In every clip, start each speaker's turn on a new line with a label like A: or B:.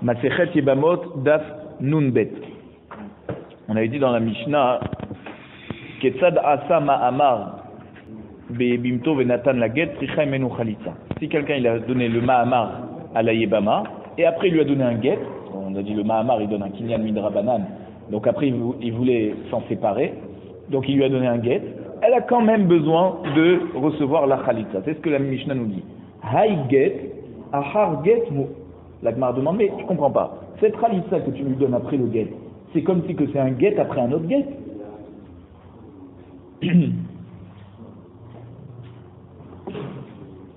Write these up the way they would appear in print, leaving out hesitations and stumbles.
A: Masechet Yebamot Daf Nun Bet. On avait dit dans la Mishnah Ketzad Asa Ma'amar Bimto Venatan Laget Tricha Menu Khalitza. Si quelqu'un il a donné le Ma'amar à la Yebama et après il lui a donné un get, on a dit le Ma'amar il donne un Kinyan Midrabanan, donc après il voulait s'en séparer, donc il lui a donné un get, elle a quand même besoin de recevoir la Khalitza. C'est ce que la Mishnah nous dit. Hay get, ahar get mu. La Gemara demande, mais je comprends pas. Cette Khalitza que tu lui donnes après le get, c'est comme si que c'est un get après un autre get.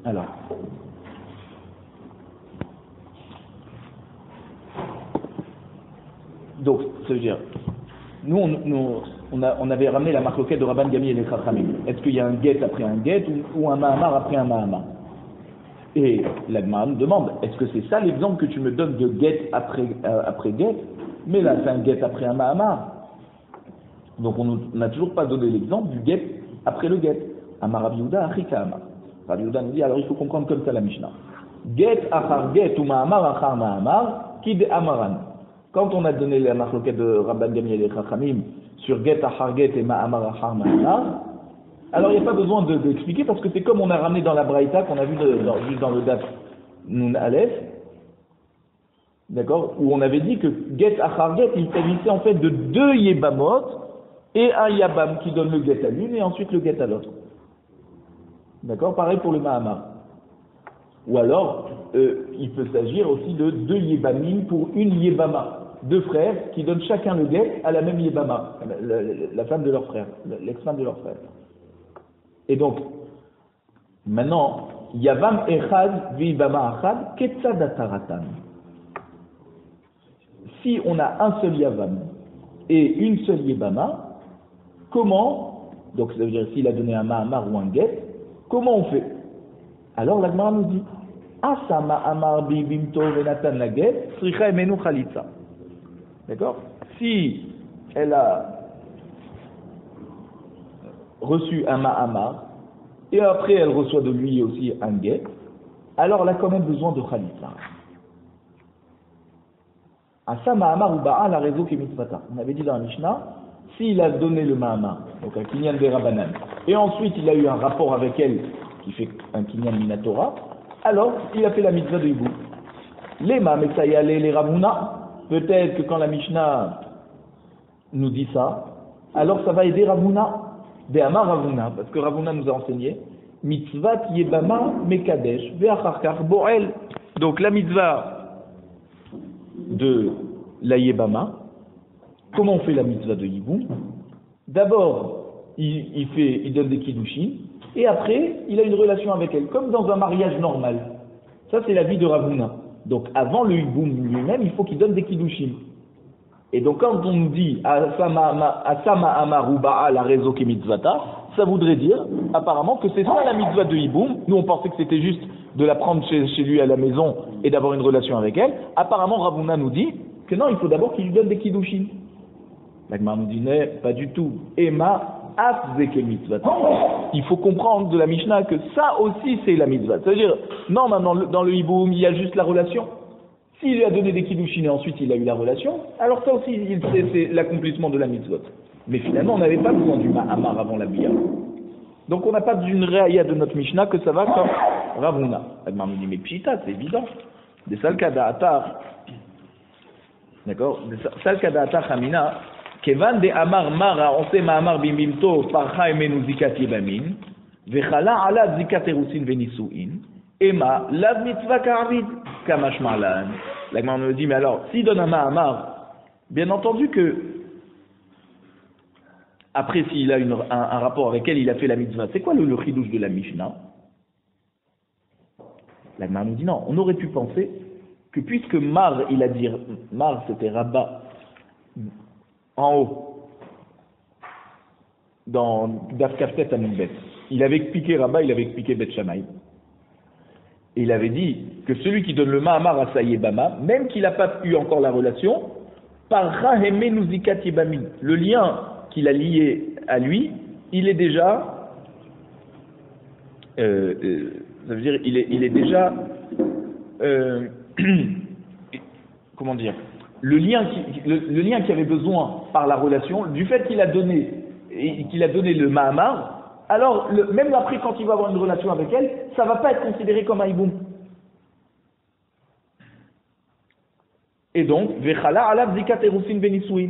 A: Alors. Donc, ça veut dire, nous on avait ramené la marloquette de Rabban Gami et les Chachamim. Est-ce qu'il y a un get après un get ou un Mahamar après un Mahamar? Et la Gemara nous demande, est-ce que c'est ça l'exemple que tu me donnes de get après get? Mais là, c'est un get après un Mahamar. Donc on n'a toujours pas donné l'exemple du get après le get. Amar Rabbi Yehuda, Achika Amar. Rabbi Yehuda nous dit, alors il faut comprendre comme ça la Mishnah. Get achar get ou Mahamar achar Mahamar, kid amaran. Quand on a donné la marloquette de Rabban Gami et les Chachamim sur get achar get et Mahamar achar Mahamar, alors il n'y a pas besoin d'expliquer parce que c'est comme on a ramené dans la Braïta qu'on a vu juste dans le Daf Nun Aleph, d'accord, où on avait dit que get achar get, il s'agissait en fait de deux yebamot et un yabam qui donne le get à l'une et ensuite le get à l'autre. D'accord, pareil pour le Mahamar. Ou alors, il peut s'agir aussi de deux yebamim pour une yebama. Deux frères qui donnent chacun le get à la même yebama, la femme de leur frère, l'ex-femme de leur frère. Et donc, maintenant, Yavam Echad, Vibama Achad, Ketzadataratan. Si on a un seul Yavam et une seule Yebama, comment, donc ça veut dire s'il a donné un Mahamar ou un Get, comment on fait? Alors la Gemara nous dit, Asa Mahamar Bimto Venatan la Get, Sricha Emenu Khalitza. D'accord? Si elle a reçu un Mahamar, et après elle reçoit de lui aussi un get, alors elle a quand même besoin de Khalitza. Asa Mahamar ou Ba'a la réseau qui mitzvata. On avait dit dans la Mishnah, s'il a donné le Mahamar, donc un Kinyan de Rabbanan, et ensuite il a eu un rapport avec elle, qui fait un Kinyan Minatora, alors il a fait la mitzvah de Hibou. Les Ma'ametsayale, les Ravuna, peut-être que quand la Mishnah nous dit ça, alors ça va aider Ravuna. De Amar Ravuna, parce que Ravuna nous a enseigné mitzvat yebama mekadesh ve'acharkar bo'el. Donc la mitzvah de la yebama, comment on fait la mitzvah de Yiboum? D'abord, il donne des kiddushin, et après, il a une relation avec elle, comme dans un mariage normal. Ça, c'est la vie de Ravuna. Donc avant le Yiboum lui-même, il faut qu'il donne des kiddushin. Et donc quand on nous dit Asama Amaru Ba'a la réseau qui mitzvata, ça voudrait dire apparemment que c'est ça la mitzvah de Hiboum. Nous on pensait que c'était juste de la prendre chez lui à la maison et d'avoir une relation avec elle. Apparemment Ravuna nous dit que non, il faut d'abord qu'il lui donne des kiddushin. La Gemara nous dit non, pas du tout. Ema afzeke mitzvata. Il faut comprendre de la Mishnah que ça aussi c'est la mitzvah. C'est-à-dire, non, dans le Hiboum il y a juste la relation. S'il lui a donné des kiddushin et ensuite il a eu la relation, alors ça aussi c'est l'accomplissement de la mitzvot. Mais finalement on n'avait pas besoin du Mahamar avant la Bia. Donc on n'a pas d'une réaya de notre Mishnah que ça va comme Ravuna. Elle m'a dit mais pshita, c'est évident. Des salkada atar. D'accord? Des salkada atar hamina. Kevan de amar mara, on sait Mahamar bimimto parcha emenu zikat yebamin. Vechala ala zikat erusin venisuin. Ema lav mitzvah ka'avid. Kamashmalan. La Gemara me dit, mais alors, s'il donne un Mahamar, bien entendu que, après, s'il a un rapport avec elle, il a fait la mitzvah. C'est quoi le chidouche de la Mishnah? La Gemara nous dit, non, on aurait pu penser que puisque Mar, il a dit, Mar c'était Rabat, en haut, dans Daf Kaftet Aminbet, il avait expliqué Rabat, il avait expliqué Bet Shammai. Et il avait dit que celui qui donne le Mahamar à sa Yebama, même qu'il n'a pas eu encore la relation, par Rahemenu Yebamin, le lien qu'il a lié à lui, il est déjà, ça veut dire, il est déjà comment dire, le lien qui avait besoin par la relation, du fait qu'il a donné le Mahamar, alors même après quand il va avoir une relation avec elle, ça va pas être considéré comme un hiboum. Et donc, Vechala alav zikat erufin benisuin.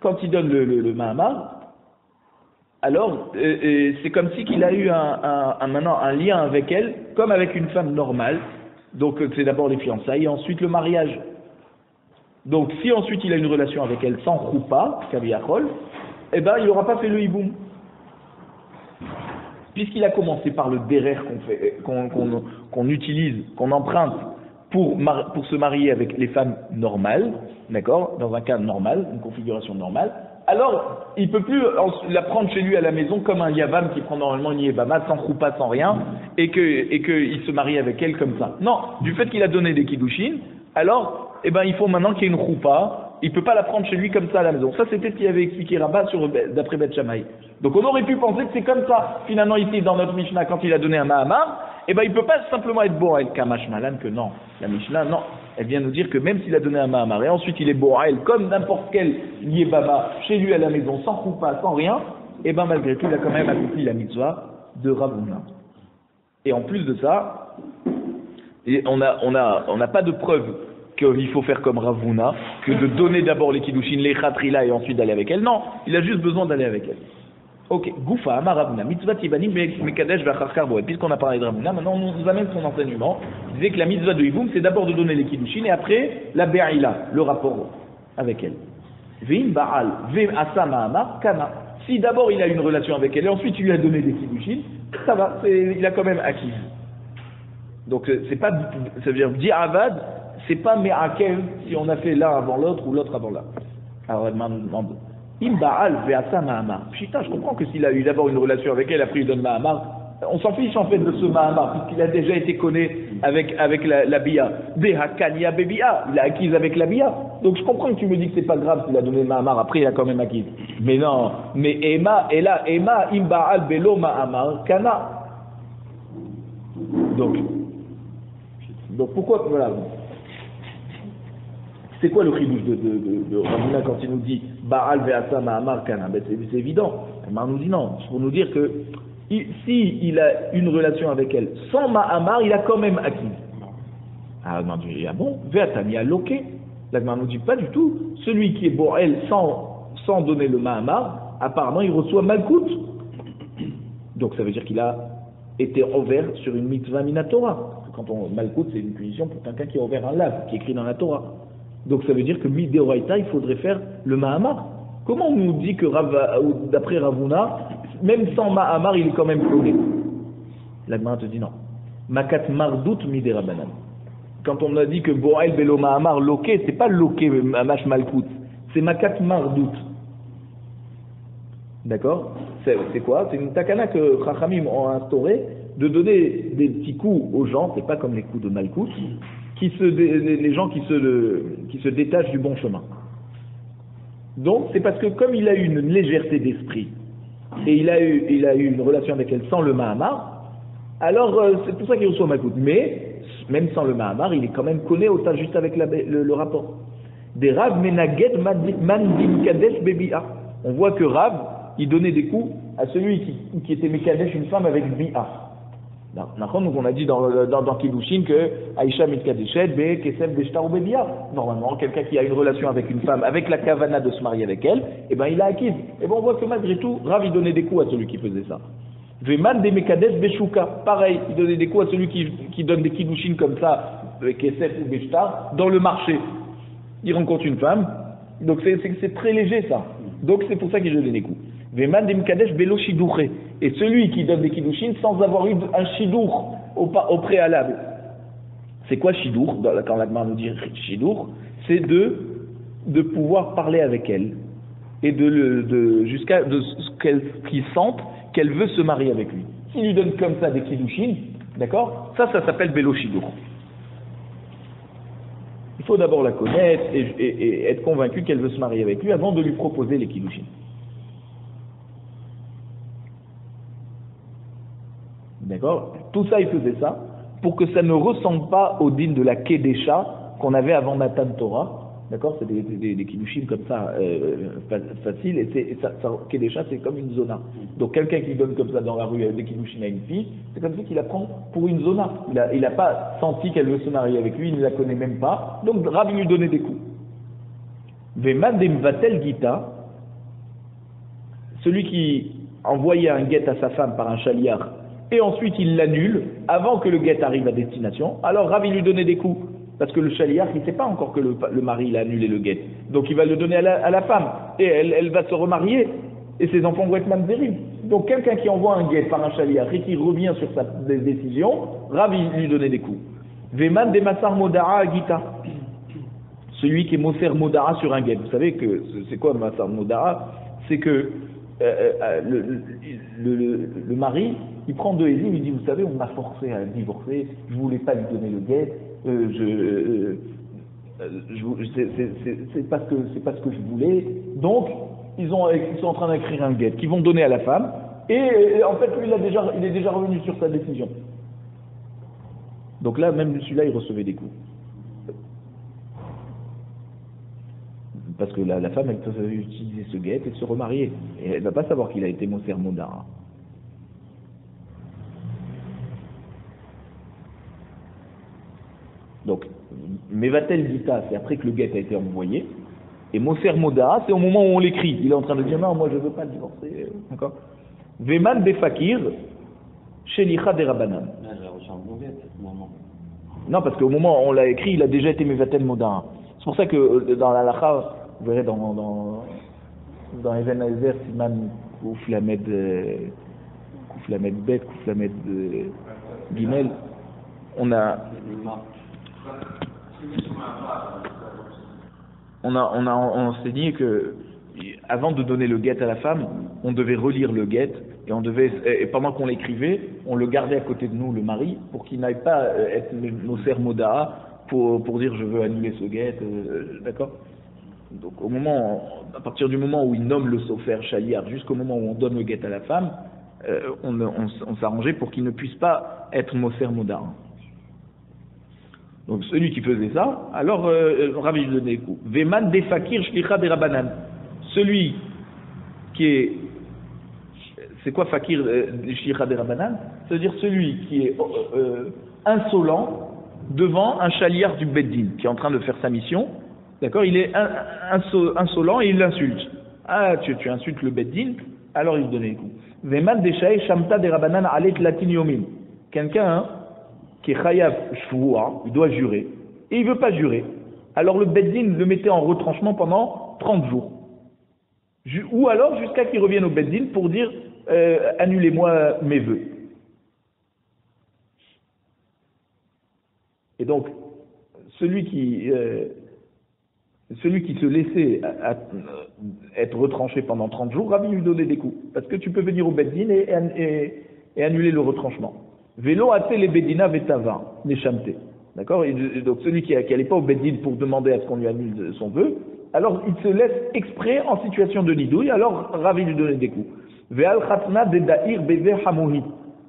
A: Quand il donne le Mahamar, alors c'est comme si qu'il a eu maintenant un lien avec elle, comme avec une femme normale. Donc c'est d'abord les fiançailles et ensuite le mariage. Donc si ensuite il a une relation avec elle sans choupa, kaviachol, eh ben il n'aura pas fait le hiboum. Puisqu'il a commencé par le derer qu'on utilise, qu'on emprunte pour se marier avec les femmes normales, d'accord, dans un cas normal, une configuration normale, alors il ne peut plus la prendre chez lui à la maison comme un yavam qui prend normalement une yébama sans choupa, sans rien, et qu'il se marie avec elle comme ça. Non, du fait qu'il a donné des kiddushin, alors eh ben, il faut maintenant qu'il y ait une choupa. Il ne peut pas la prendre chez lui comme ça à la maison. Ça, c'était ce qu'il avait expliqué Rabat d'après Beth Shammai. Donc, on aurait pu penser que c'est comme ça. Finalement, ici, dans notre Mishnah, quand il a donné un Mahamar, eh ben, il ne peut pas simplement être Borael Kamash Malan, que non. La Mishnah, non. Elle vient nous dire que même s'il a donné un Mahamar, et ensuite il est Borael, comme n'importe quel Yébaba, chez lui à la maison, sans choupa, sans rien, eh ben, malgré tout, il a quand même accompli la mitzvah de Ravuna. Et en plus de ça, on n'a pas de preuve qu'il faut faire comme Ravuna, que de donner d'abord les kiddushin, les khatrila et ensuite d'aller avec elle. Non, il a juste besoin d'aller avec elle. Ok, Goufa, Amar Ravuna, mitzvah tibanim mekadesh v'acharkar boet. Puisqu'on a parlé de Ravuna, maintenant on nous amène son enseignement. Il disait que la mitzvah de Hiboum, c'est d'abord de donner les kiddushin et après la be'ila, le rapport avec elle. Ve'im ba'al, ve'im asama amar, kana. Si d'abord il a une relation avec elle et ensuite il lui a donné des kiddushin, ça va, il a quand même acquis. Donc c'est pas, ça veut dire di'avad, c'est pas me'akel si on a fait l'un avant l'autre ou l'autre avant l'un. Alors elle nous demande, Imba'al ve'asa ma'amar. Putain, je comprends que s'il a eu d'abord une relation avec elle, après il donne ma'amar, on s'en fiche en fait de ce ma'amar, puisqu'il a déjà été connu avec la bia. Behakania bebia, il a acquis avec la bia. Donc je comprends que tu me dis que c'est pas grave s'il a donné le ma'amar, après il a quand même acquis. Mais non, mais Ema, Imba'al belo ma'amar, kana. Donc pourquoi, voilà. C'est quoi le chidouche de Ravuna quand il nous dit Baal ve'asa ma'amar kana? Ben c'est évident. Amar nous dit non. C'est pour nous dire que si il a une relation avec elle sans ma'amar, il a quand même acquis. Ah bon, ve'atani a loqué. L'Agmar nous dit pas du tout. Celui qui est bo'el sans donner le ma'amar, apparemment il reçoit malkout. Donc ça veut dire qu'il a été ouvert sur une mitzvah minatora. Quand malkout, c'est une punition pour quelqu'un qui a ouvert un lave, qui est écrit dans la Torah. Donc ça veut dire que midéoraita, il faudrait faire le Mahamar. Comment on nous dit que d'après Ravuna, même sans Mahamar, il est quand même cloné? La Gemara te dit non. Makat mardout midérabanan. Quand on a dit que Boael belo Mahamar loqué, c'est pas loqué Mamash malkout, c'est Makat mardout. D'accord? C'est quoi? C'est une takana que Chachamim ont instauré de donner des petits coups aux gens, c'est pas comme les coups de malkout, les gens qui se détachent du bon chemin. Donc c'est parce que comme il a eu une légèreté d'esprit et il a eu une relation avec elle sans le Mahamar, alors c'est pour ça qu'il reçoit malkout. Mais même sans le Mahamar, il est quand même connu au juste avec le rapport. Des Rav menaged mandim kadesh bebia. On voit que Rav il donnait des coups à celui qui était mekadesh une femme avec bia. Donc on a dit dans Kiddushin que Aïcha mitkadeshet be kesef beshtar ou bebia. Normalement, quelqu'un qui a une relation avec une femme, avec la kavana de se marier avec elle, eh ben il a acquis. Et ben on voit que malgré tout, Rav il donnait des coups à celui qui faisait ça. Veman de mekadesh beshuka, pareil, il donnait des coups à celui qui donne des Kiddushin comme ça, kesef ou beshtar, dans le marché. Il rencontre une femme, donc c'est très léger ça. Donc c'est pour ça qu'il donnait des coups. Veman de mekadesh belo shidouche. Et celui qui donne des kiddushin sans avoir eu un shidour au préalable. C'est quoi shidour? Quand l'Agmar nous dit shidour, c'est de pouvoir parler avec elle et jusqu'à ce qu'il sente qu'elle veut se marier avec lui. S'il lui donne comme ça des kiddushin, d'accord? Ça s'appelle belo shidour. Il faut d'abord la connaître et être convaincu qu'elle veut se marier avec lui avant de lui proposer les kiddushin. D'accord? Tout ça, il faisait ça pour que ça ne ressemble pas au din de la Kedesha qu'on avait avant Matan Torah, D'accord, c'est des kiddushim comme ça, faciles, et ça, Kedesha, c'est comme une zona. Donc quelqu'un qui donne comme ça dans la rue des kiddushim à une fille, c'est comme si qu'il la prend pour une zona. Il n'a pas senti qu'elle veut se marier avec lui, il ne la connaît même pas, donc Rabbi lui donnait des coups. Veman demvatel gita, celui qui envoyait un guet à sa femme par un chaliar, et ensuite il l'annule, avant que le guet arrive à destination, alors Rabbi lui donnait des coups. Parce que le chaliar, il ne sait pas encore que le mari il a annulé le guet. Donc il va le donner à la femme. Et elle va se remarier. Et ses enfants vont être mamzerim. Donc quelqu'un qui envoie un guet par un chaliar et qui revient sur sa décision, Rabbi lui donnait des coups. Veman de Massar Modara Agita. Celui qui est Moser Modara sur un guet. Vous savez que c'est quoi Massar Modara? C'est que le mari, il prend de Élie, il dit, vous savez, on m'a forcé à divorcer, je ne voulais pas lui donner le guet. C'est pas ce que je voulais. Donc ils sont en train d'écrire un guet qu'ils vont donner à la femme, et en fait lui il est déjà revenu sur sa décision. Donc là, même celui-là, il recevait des coups, parce que la femme, elle peut utiliser ce guet et se remarier, et elle va pas savoir qu'il a été Moser Modara. Donc, Mevatel Gita, c'est après que le guet a été envoyé. Et Moser Moda, c'est au moment où on l'écrit. Il est en train de dire, non, moi je ne veux pas divorcer. D'accord. Veman Befakir, Shelicha de Rabanan. Non, parce qu'au moment où on l'a écrit, il a déjà été Mevatel Moda. C'est pour ça que dans la Lacha, vous verrez dans Even Hazer, Siman Kouflamed Bet, Kouflamed Gimel, on a enseigné que avant de donner le guet à la femme, on devait relire le guet et pendant qu'on l'écrivait, on le gardait à côté de nous, le mari, pour qu'il n'aille pas être Moser Moda pour dire je veux annuler ce guet, d'accord. Donc à partir du moment où il nomme le sofer chaliar jusqu'au moment où on donne le guet à la femme, on s'arrangeait pour qu'il ne puisse pas être Moser Moda. Donc celui qui faisait ça, alors Rabbi lui donnait des coups. Veman de fakir shlicha de rabanan. Celui qui est, c'est quoi fakir shlicha de rabanan? C'est-à-dire celui qui est insolent devant un chaliar du beddin qui est en train de faire sa mission. D'accord, il est insolent et il l'insulte. Ah, tu insultes le beddin, alors il lui donnait des coups. Veman de shae shamta de rabanan alet latin yomim. Quelqu'un qui est chayav shvua, il doit jurer, et il ne veut pas jurer. Alors le beddin le mettait en retranchement pendant 30 jours. Ou alors jusqu'à qu'il revienne au beddin pour dire annulez-moi mes vœux. Et donc, celui qui se laissait être retranché pendant 30 jours, Rabbi lui donnait des coups. Parce que tu peux venir au beddin et annuler le retranchement. Vélo a les bedina vetava, neshamte. D'accord. Donc celui qui n'allait pas au beddin pour demander à ce qu'on lui annule son vœu, alors il se laisse exprès en situation de nidouille, alors Rabbi lui donnait des coups. Ve'al khatna de da'ir beve hamouhi.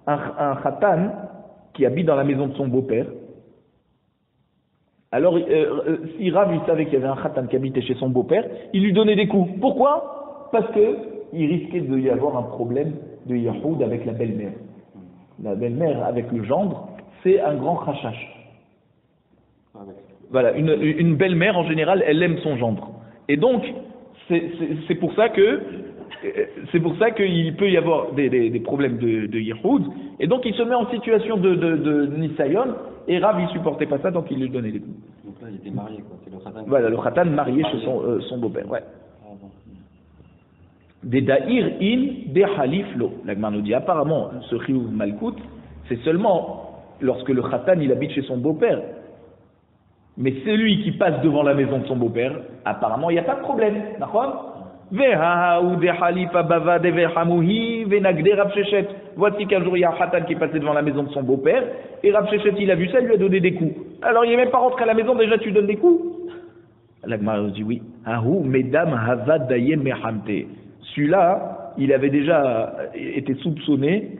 A: Un khatan qui habite dans la maison de son beau-père. Alors si Rabbi savait qu'il y avait un khatan qui habitait chez son beau-père, il lui donnait des coups. Pourquoi? Parce que il risquait d'y avoir un problème de yahoud avec la belle-mère. La belle-mère avec le gendre, c'est un grand khachash. Voilà, une belle-mère en général, elle aime son gendre. Et donc, c'est pour ça qu'il peut y avoir des problèmes de yihoud. Et donc, il se met en situation de nisayon. Et Rav, il supportait pas ça, donc il lui donnait des coups.
B: Donc là, il était marié, quoi. C'est le khatan.
A: Voilà, le khatan marié chez son beau-père. Ouais. Des da'ir in, des halif lo. L'Agmar nous dit apparemment, ce chiyuv malkout, c'est seulement lorsque le khatan il habite chez son beau-père. Mais celui qui passe devant la maison de son beau-père, apparemment il n'y a pas de problème. D'accord? Voici qu'un jour il y a un khatan qui est passé devant la maison de son beau-père, et Rav Shechet il a vu ça, il lui a donné des coups. Alors il n'est même pas rentré à la maison, déjà tu donnes des coups. L'Agmar dit oui. Mesdames havad dayen mehamte. Celui-là, il avait déjà été soupçonné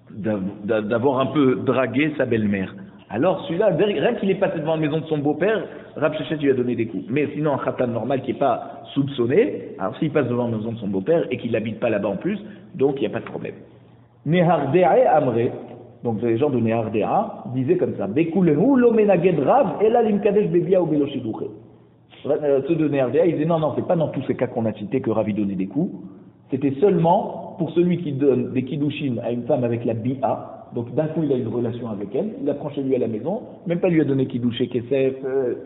A: d'avoir un peu dragué sa belle-mère. Alors celui-là, rien qu'il est passé devant la maison de son beau-père, Rav Sheshet lui a donné des coups. Mais sinon, un khatan normal qui n'est pas soupçonné, alors s'il passe devant la maison de son beau-père et qu'il n'habite pas là-bas en plus, donc il n'y a pas de problème. Nehardea Amre, donc les gens de Nehardea disaient comme ça, Bekulehu lo menaged Rav, ela limkadesh bebia ou beloshidouche. Ceux de Nehardea, ils disaient non, c'est pas dans tous ces cas qu'on a cités que Rav donnait des coups, c'était seulement pour celui qui donne des kiddushin à une femme avec la bi'a. Donc d'un coup il a une relation avec elle, il la prend chez lui à la maison, même pas lui a donné kiddouché kesef,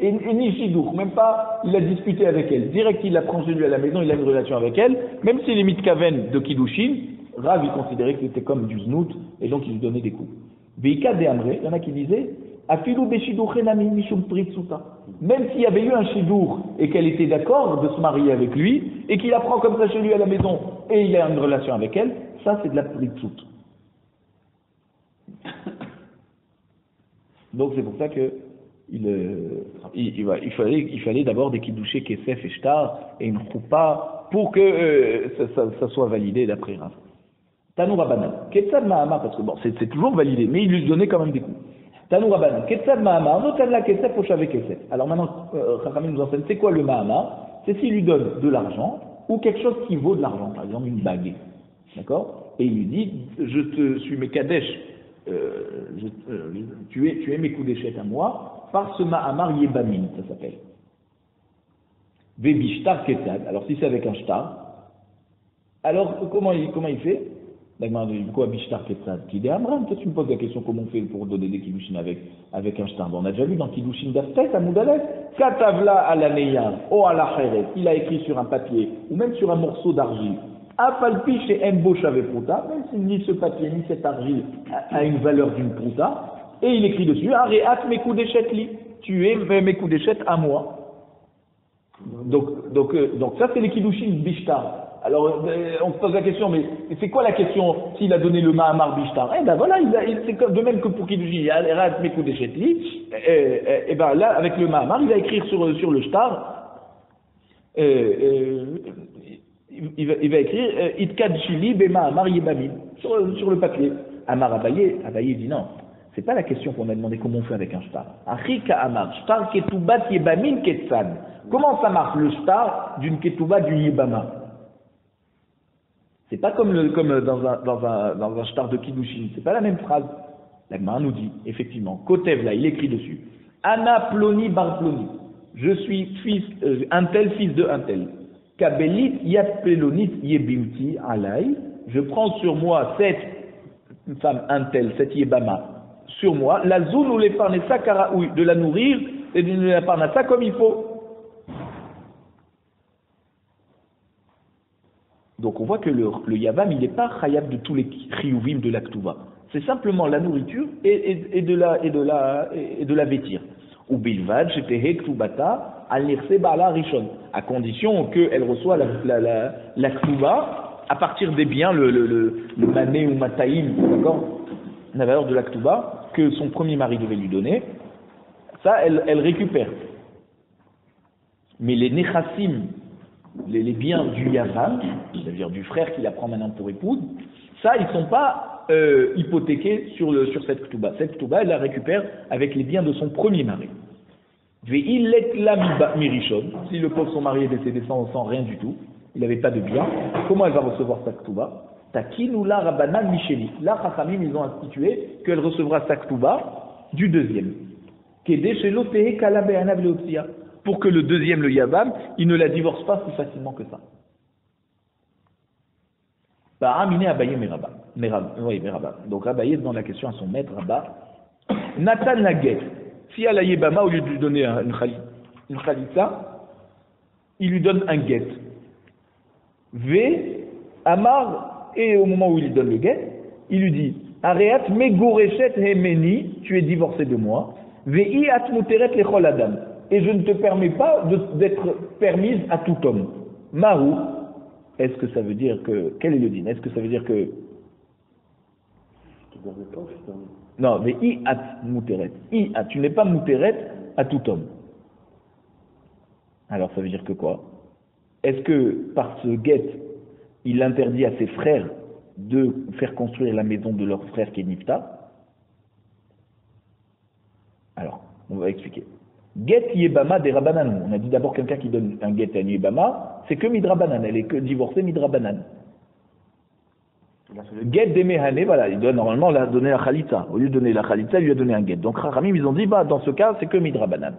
A: et ni shidouch, même pas il a discuté avec elle. Direct il la prend chez lui à la maison, il a une relation avec elle, même s'il est mitkaven de kiddushin, Rav il considérait que c'était comme du znout, et donc il lui donnait des coups. Veika de Amre, il y en a qui disaient, Afilu beshidouchenami mishum pritsuta. Même s'il y avait eu un shidour et qu'elle était d'accord de se marier avec lui, et qu'il la prend comme ça chez lui à la maison, et il a une relation avec elle, ça c'est de la pritsut. Donc c'est pour ça que il fallait d'abord des kiddouché kesef et shtar et une choupa pour que ça soit validé d'après Rav. Tanou Rabbanan, Ketzad Mahamar, parce que bon, c'est toujours validé, mais il lui donnait quand même des coups. Tanou Rabbanan, Ketzad Mahamar, notan la kesef au shavé kesef. Alors maintenant, Chachamim nous enseigne, c'est quoi le Mahamar? C'est s'il lui donne de l'argent ou quelque chose qui vaut de l'argent, par exemple une bague. D'accord? Et il lui dit, je te suis mes kadesh. Tu es mes coups d'échec à moi par ce ma'amar yebamin, ça s'appelle. Vebi shtar ketzad. Alors si c'est avec un shtar, alors comment il fait? Quoi bishtar ketzad? Kidé amram. Toi tu me poses la question comment on fait pour donner des kiddushin avec un shtar. Bon, on a déjà vu dans kiddushin d'Aftet à Moudalef, katavla à la neyar ou à la cheret. Il a écrit sur un papier ou même sur un morceau d'argile. Afalpi chez Embo Prouta, même si ni ce papier ni cette argile a une valeur d'une prouta, et il écrit dessus, Areat mes coups d'échette li, tu es mes coups d'échette à moi. Donc ça c'est les kiddushin bishtar. Alors on se pose la question, mais c'est quoi la question s'il a donné le Mahamar bishtar? Eh ben voilà, c'est de même que pour kiddushin, Areat mes coups d'échette li, et ben là avec le Mahamar, il va écrire sur le shtar, il va écrire Itkadshili bema amar yebamim sur le papier. Amar Abaye dit non, c'est pas la question qu'on a demandé comment on fait avec un shtar. Achika amar shtar ketubat yebamin ketzad. Comment ça marche le shtar d'une ketuba d'une yebama? C'est pas comme dans un shtar de kiddushin, c'est pas la même phrase. La Gemara nous dit effectivement, Kotev là, il écrit dessus. Ana ploni bar ploni. Je suis un tel fils de un tel. Kabelit yat pelonit yebimti alay. Je prends sur moi cette femme intel, cette yebama, sur moi. La zoun ou les parnessa karaoui, de la nourrir et de la parnassa comme il faut. Donc on voit que le yavam, il n'est pas chayab de tous les chiyuvim de l'aktuva. C'est simplement la nourriture et de la vêtir. Ou bilvad, shetehe ktubata, al nirse ba'ala rishon. À condition qu'elle reçoit la ktuba à partir des biens, le mané ou mataïm, d'accord, la valeur de la ktuba, que son premier mari devait lui donner, ça, elle récupère. Mais les nechassim, les biens du yavam, c'est-à-dire du frère qui la prend maintenant pour épouse, ça, ils ne sont pas hypothéqués sur cette ktuba. Cette ktuba, elle la récupère avec les biens de son premier mari. Si le pauvre son mari est décédé sans rien du tout, il n'avait pas de bien, comment elle va recevoir sa ktuba? Takin ou la rabanan micheli. Là, Chachamim, ils ont institué qu'elle recevra sa ktuba du deuxième. Pour que le deuxième, le yavam, il ne la divorce pas si facilement que ça. Donc Abaye demande la question à son maître Rabba. Nathan Laguet, si à la yebama, au lieu de lui donner une khalitsa, il lui donne un guet. V, Amar, et au moment où il lui donne le guet, il lui dit Areat megoreshet hemeni, tu es divorcé de moi. Vei at muteret lechol adam, et je ne te permets pas d'être permise à tout homme. Mahou, est-ce que ça veut dire que. Quel est le din? Est-ce que ça veut dire que. Non, mais i at muteret. I at, tu n'es pas muteret à tout homme. Alors ça veut dire que quoi? Est-ce que par ce guet, il interdit à ses frères de faire construire la maison de leur frère qui est Nifta? On va expliquer. Get yebama des rabanan. On a dit d'abord quelqu'un qui donne un get à une yebama, c'est que midrabanan. Elle est que divorcée midrabanan. Get des mehane, voilà, il doit normalement la donner la khalitza. Au lieu de donner la khalitza, il lui a donné un get. Donc Rachamim, ils ont dit, bah, dans ce cas, c'est que midrabanan.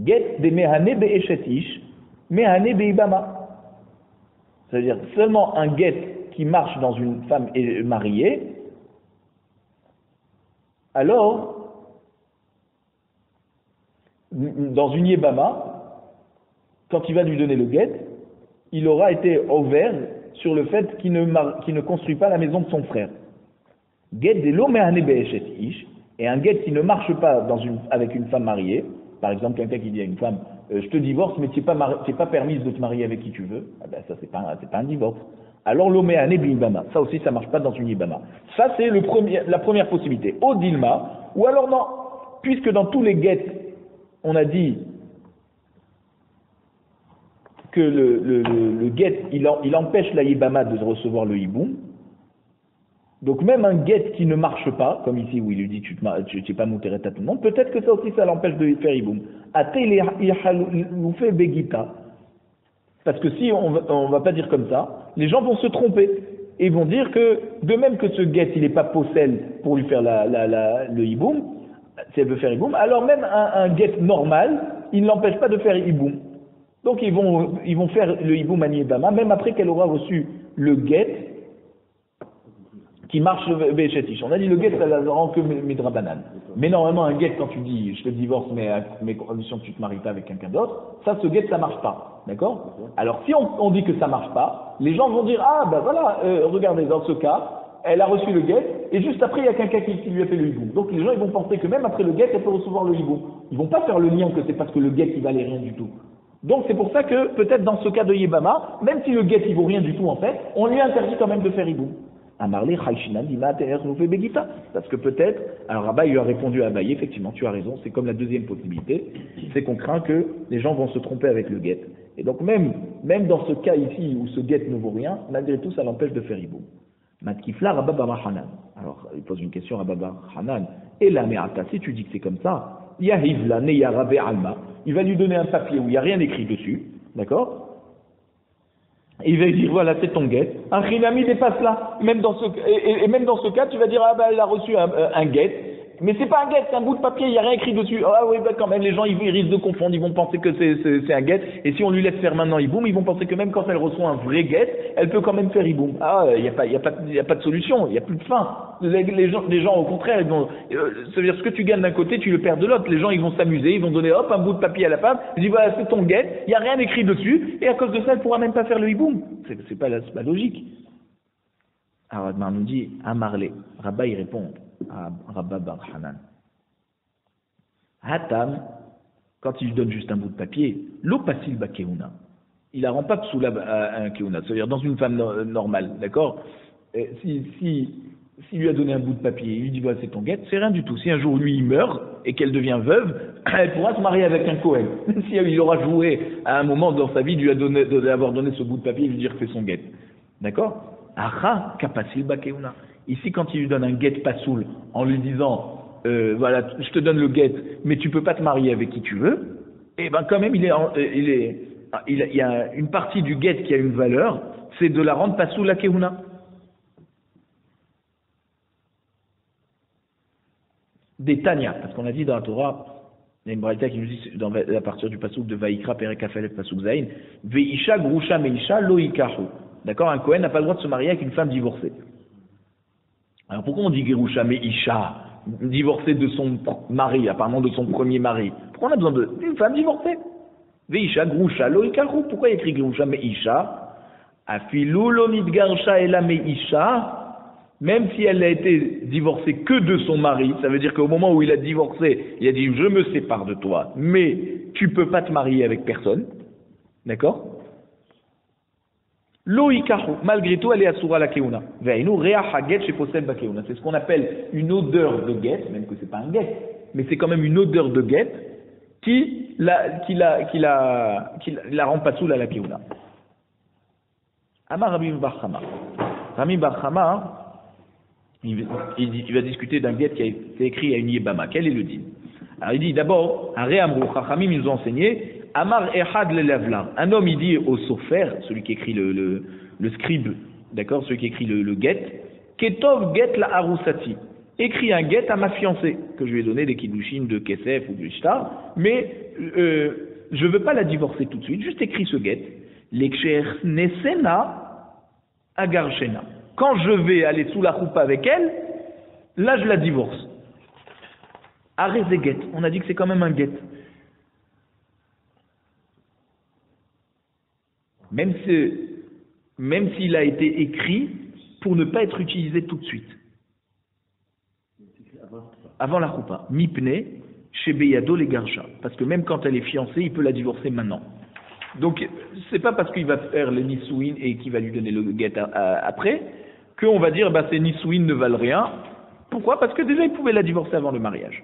A: Get des mehane be eshetish, mehane be ibama. C'est-à-dire seulement un get qui marche dans une femme mariée, alors, dans une yebama, quand il va lui donner le get, il aura été ouvert sur le fait qu'il ne construit pas la maison de son frère. Get de l'omehane be'eshet ish, et un get qui ne marche pas avec une femme mariée, par exemple quelqu'un qui dit à une femme, je te divorce, mais tu n'es pas permise de te marier avec qui tu veux, ah ben ça c'est pas un divorce. Alors l'omehane be'ibama, ça aussi ça marche pas dans une yebama. Ça c'est la première possibilité. Au dilma, ou alors non, puisque dans tous les gets, on a dit que le get, il empêche la yibama de recevoir le hiboum. Donc même un get qui ne marche pas, comme ici où il lui dit tu n'es pas mouteret à tout le monde, peut-être que ça aussi ça l'empêche de faire hiboum. Fait begita. Parce que si on va pas dire comme ça, les gens vont se tromper. Et ils vont dire que, de même que ce get, il n'est pas possède pour lui faire le hiboum, si elle veut faire hiboum, alors même un get normal, il ne l'empêche pas de faire hiboum. Donc ils vont faire le hiboum à Niébama, même après qu'elle aura reçu le get qui marche Béchetish. On a dit le get, ça ne rend que Midrabanan. Mais normalement, un get, quand tu dis je te divorce, mais à mes conditions que tu ne te maries pas avec quelqu'un d'autre, ça, ce get, ça ne marche pas. D'accord? Alors si on dit que ça ne marche pas, les gens vont dire ah ben voilà, regardez, dans ce cas, elle a reçu le get, et juste après, il y a quelqu'un qui lui a fait le hiboum. Donc les gens, ils vont penser que même après le get, elle peut recevoir le hiboum. Ils vont pas faire le lien que c'est parce que le get, il valait rien du tout. Donc c'est pour ça que, peut-être dans ce cas de Yebama, même si le get, il vaut rien du tout en fait, on lui interdit quand même de faire hiboum. Amarle Chayshinan Dima Teher nous fait Begita. Parce que peut-être, alors Rabba il lui a répondu à Abaye, effectivement, tu as raison, c'est comme la deuxième possibilité, c'est qu'on craint que les gens vont se tromper avec le get. Et donc même dans ce cas ici où ce get ne vaut rien, malgré tout ça l'empêche de faire hiboum. Matkifla Rabba Bar Hanan. Alors il pose une question à Rabba Bar Hanan. Et la me'ata, si tu dis que c'est comme ça, Yahivla Neya Rabbe Alma, il va lui donner un papier où il n'y a rien écrit dessus, d'accord? Et il va lui dire, voilà, c'est ton get. Un chinami dépasse là. Même dans ce cas, tu vas dire, ah ben, elle a reçu un get. Mais c'est pas un get, c'est un bout de papier, il n'y a rien écrit dessus. Ah oui, ben quand même, les gens, ils risquent de confondre, ils vont penser que c'est un get. Et si on lui laisse faire maintenant hiboum, ils vont penser que même quand elle reçoit un vrai get, elle peut quand même faire hiboum. Ah, il n'y a pas de solution, il n'y a plus de fin. Les gens, au contraire, ils vont, ça veut dire, ce que tu gagnes d'un côté, tu le perds de l'autre. Les gens, ils vont s'amuser, ils vont donner, hop, un bout de papier à la femme. Ils disent, voilà, c'est ton get, il n'y a rien écrit dessus. Et à cause de ça, elle pourra même pas faire le hiboum. C'est pas logique. Alors, Admar nous dit, Amarle. Rabba, il répond à Rabba Bar Hanan. Hatam, quand il donne juste un bout de papier, l'opasil ba keuna. Il la rend pas psoula à un keuna. C'est-à-dire, dans une femme normale, d'accord? Si lui a donné un bout de papier, il lui dit, voilà, c'est ton guet, c'est rien du tout. Si un jour, lui, il meurt, et qu'elle devient veuve, elle pourra se marier avec un Kohen. Si il aura joué à un moment dans sa vie, de lui avoir donné ce bout de papier, il lui dire que c'est son guet. D'accord? Acha kapasil ba keuna. Ici, quand il lui donne un guet pasoul, en lui disant, voilà, je te donne le guet, mais tu peux pas te marier avec qui tu veux, et ben quand même, il y a une partie du guet qui a une valeur, c'est de la rendre pasoul à keuna. Des Tanya, parce qu'on a dit dans la Torah, il y a une braïta qui nous dit à partir du pasouk de Vaïkra, Perek Afel, pasouk Zayin, Veisha Grusha Meisha Loikahu. D'accord, un Kohen n'a pas le droit de se marier avec une femme divorcée. Alors pourquoi on dit Gerusha Meisha, divorcée de son mari, apparemment de son premier mari? Pourquoi on a besoin d'une femme divorcée? Veisha Grusha Loikahu. Pourquoi il y a écrit Gerusha Meisha? Afilu lo nidgarsha ela Meisha. Même si elle a été divorcée que de son mari, ça veut dire qu'au moment où il a divorcé, il a dit je me sépare de toi, mais tu peux pas te marier avec personne, d'accord? Loïkahu, malgré tout, elle est assoura la keuna. Veinu rea haget chez possède la keuna. C'est ce qu'on appelle une odeur de guet, même que c'est pas un guet, mais c'est quand même une odeur de guet qui la rend pas sous la keuna. Amar Rabbi Bar Chama. Rabbi Bar Chama, il va discuter d'un guet qui a été écrit à une yebama. Quel est le din? Alors il dit d'abord, Chachamim, ils nous ont enseigné, Amar Ehad le Lavlar. Un homme, il dit au sofer, celui qui écrit le scribe, d'accord, celui qui écrit le get, Ketov get la Arusati. Écris un get à ma fiancée, que je lui ai donné des kiddushin de Kesef ou de Ishtar, mais je ne veux pas la divorcer tout de suite, juste écris ce get. L'Eksher Nesena Agarshena. Quand je vais aller sous la choupa avec elle, là je la divorce. Arrêtez get. On a dit que c'est quand même un get. Même s'il a été écrit pour ne pas être utilisé tout de suite. Avant la choupa. Mipne, Shebeyado les Garsha. Parce que même quand elle est fiancée, il peut la divorcer maintenant. Donc, c'est pas parce qu'il va faire les Nisouin et qu'il va lui donner le get après, qu'on va dire, ces Nisouin ne valent rien. Pourquoi? Parce que déjà, il pouvait la divorcer avant le mariage.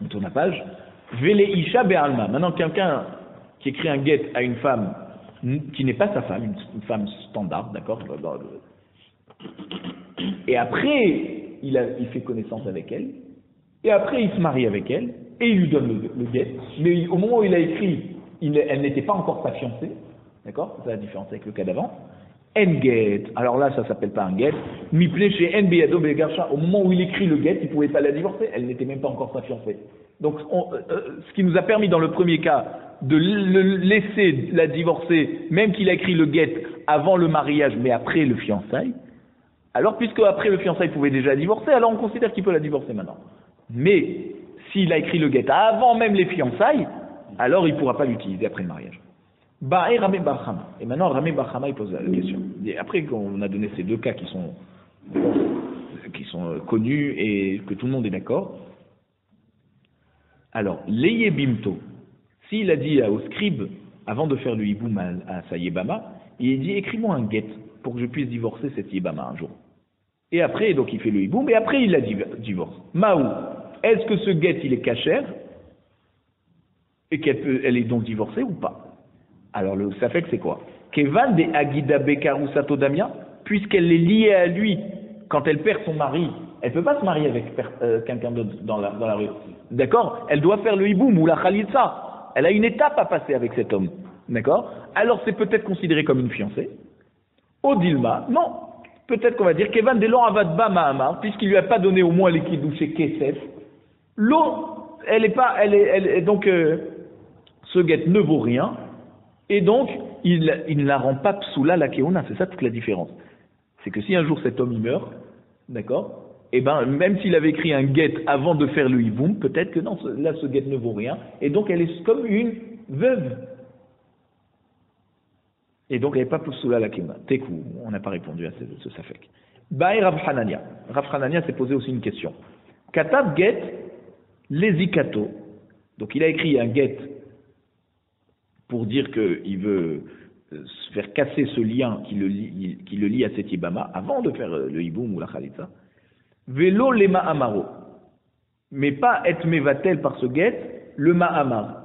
A: On tourne la page. Vele Isha Be'alma. Maintenant, quelqu'un qui écrit un get à une femme qui n'est pas sa femme, une femme standard, d'accord? Et après, il fait connaissance avec elle, et après, il se marie avec elle, et il lui donne le get. Mais au moment où il a écrit, elle n'était pas encore sa fiancée, d'accord? C'est ça la différence avec le cas d'avant. En get, alors là, ça s'appelle pas un get. Miple chez En Beyado Begarsha, au moment où il écrit le get, il ne pouvait pas la divorcer, elle n'était même pas encore sa fiancée. Donc, ce qui nous a permis dans le premier cas de le laisser la divorcer, même qu'il a écrit le get avant le mariage, mais après le fiançailles. Alors, puisque après le fiançailles pouvait déjà divorcer, alors on considère qu'il peut la divorcer maintenant. Mais s'il a écrit le get avant même les fiançailles, alors il ne pourra pas l'utiliser après le mariage. Et maintenant, Ramé Barhama, il pose la question. Et après qu'on a donné ces deux cas qui sont connus et que tout le monde est d'accord, alors, l'Eye Bimto, s'il a dit au scribe, avant de faire le hiboum à sa Yébama, il a dit, écris-moi un get pour que je puisse divorcer cette Yébama un jour. Et après, donc il fait le hiboum, et après il la divorce. Maou, est-ce que ce get, il est cachère, et elle est donc divorcée ou pas? Alors, ça fait que c'est quoi? Kevan de Agida Bekaru Sato Damia, puisqu'elle est liée à lui, quand elle perd son mari, elle ne peut pas se marier avec quelqu'un d'autre dans la rue. D'accord? Elle doit faire le hiboum ou la khalitsa. Elle a une étape à passer avec cet homme. D'accord? Alors c'est peut-être considéré comme une fiancée. Odilma, non. Peut-être qu'on va dire Kevan Delon Avadba Mahamar, puisqu'il lui a pas donné au moins les kidouché Kesef. L'eau, donc ce guet ne vaut rien, et donc il ne la rend pas psoula la keuna. C'est ça toute la différence. C'est que si un jour cet homme il meurt, d'accord? Eh ben, même s'il avait écrit un get avant de faire le hiboum, peut-être que non, là, ce get ne vaut rien. Et donc, elle est comme une veuve. Et donc, elle n'est pas poussula la kema. Tekou, on n'a pas répondu à ce safek. Baï Rav Hanania. Rav Hanania s'est posé aussi une question. Katab get lezikato. Donc, il a écrit un get pour dire qu'il veut se faire casser ce lien qui le lie à cette Ibama avant de faire le hiboum ou la khalitsa. Vélo les ma'amaro, mais pas être mevatel par ce get, le ma'amar.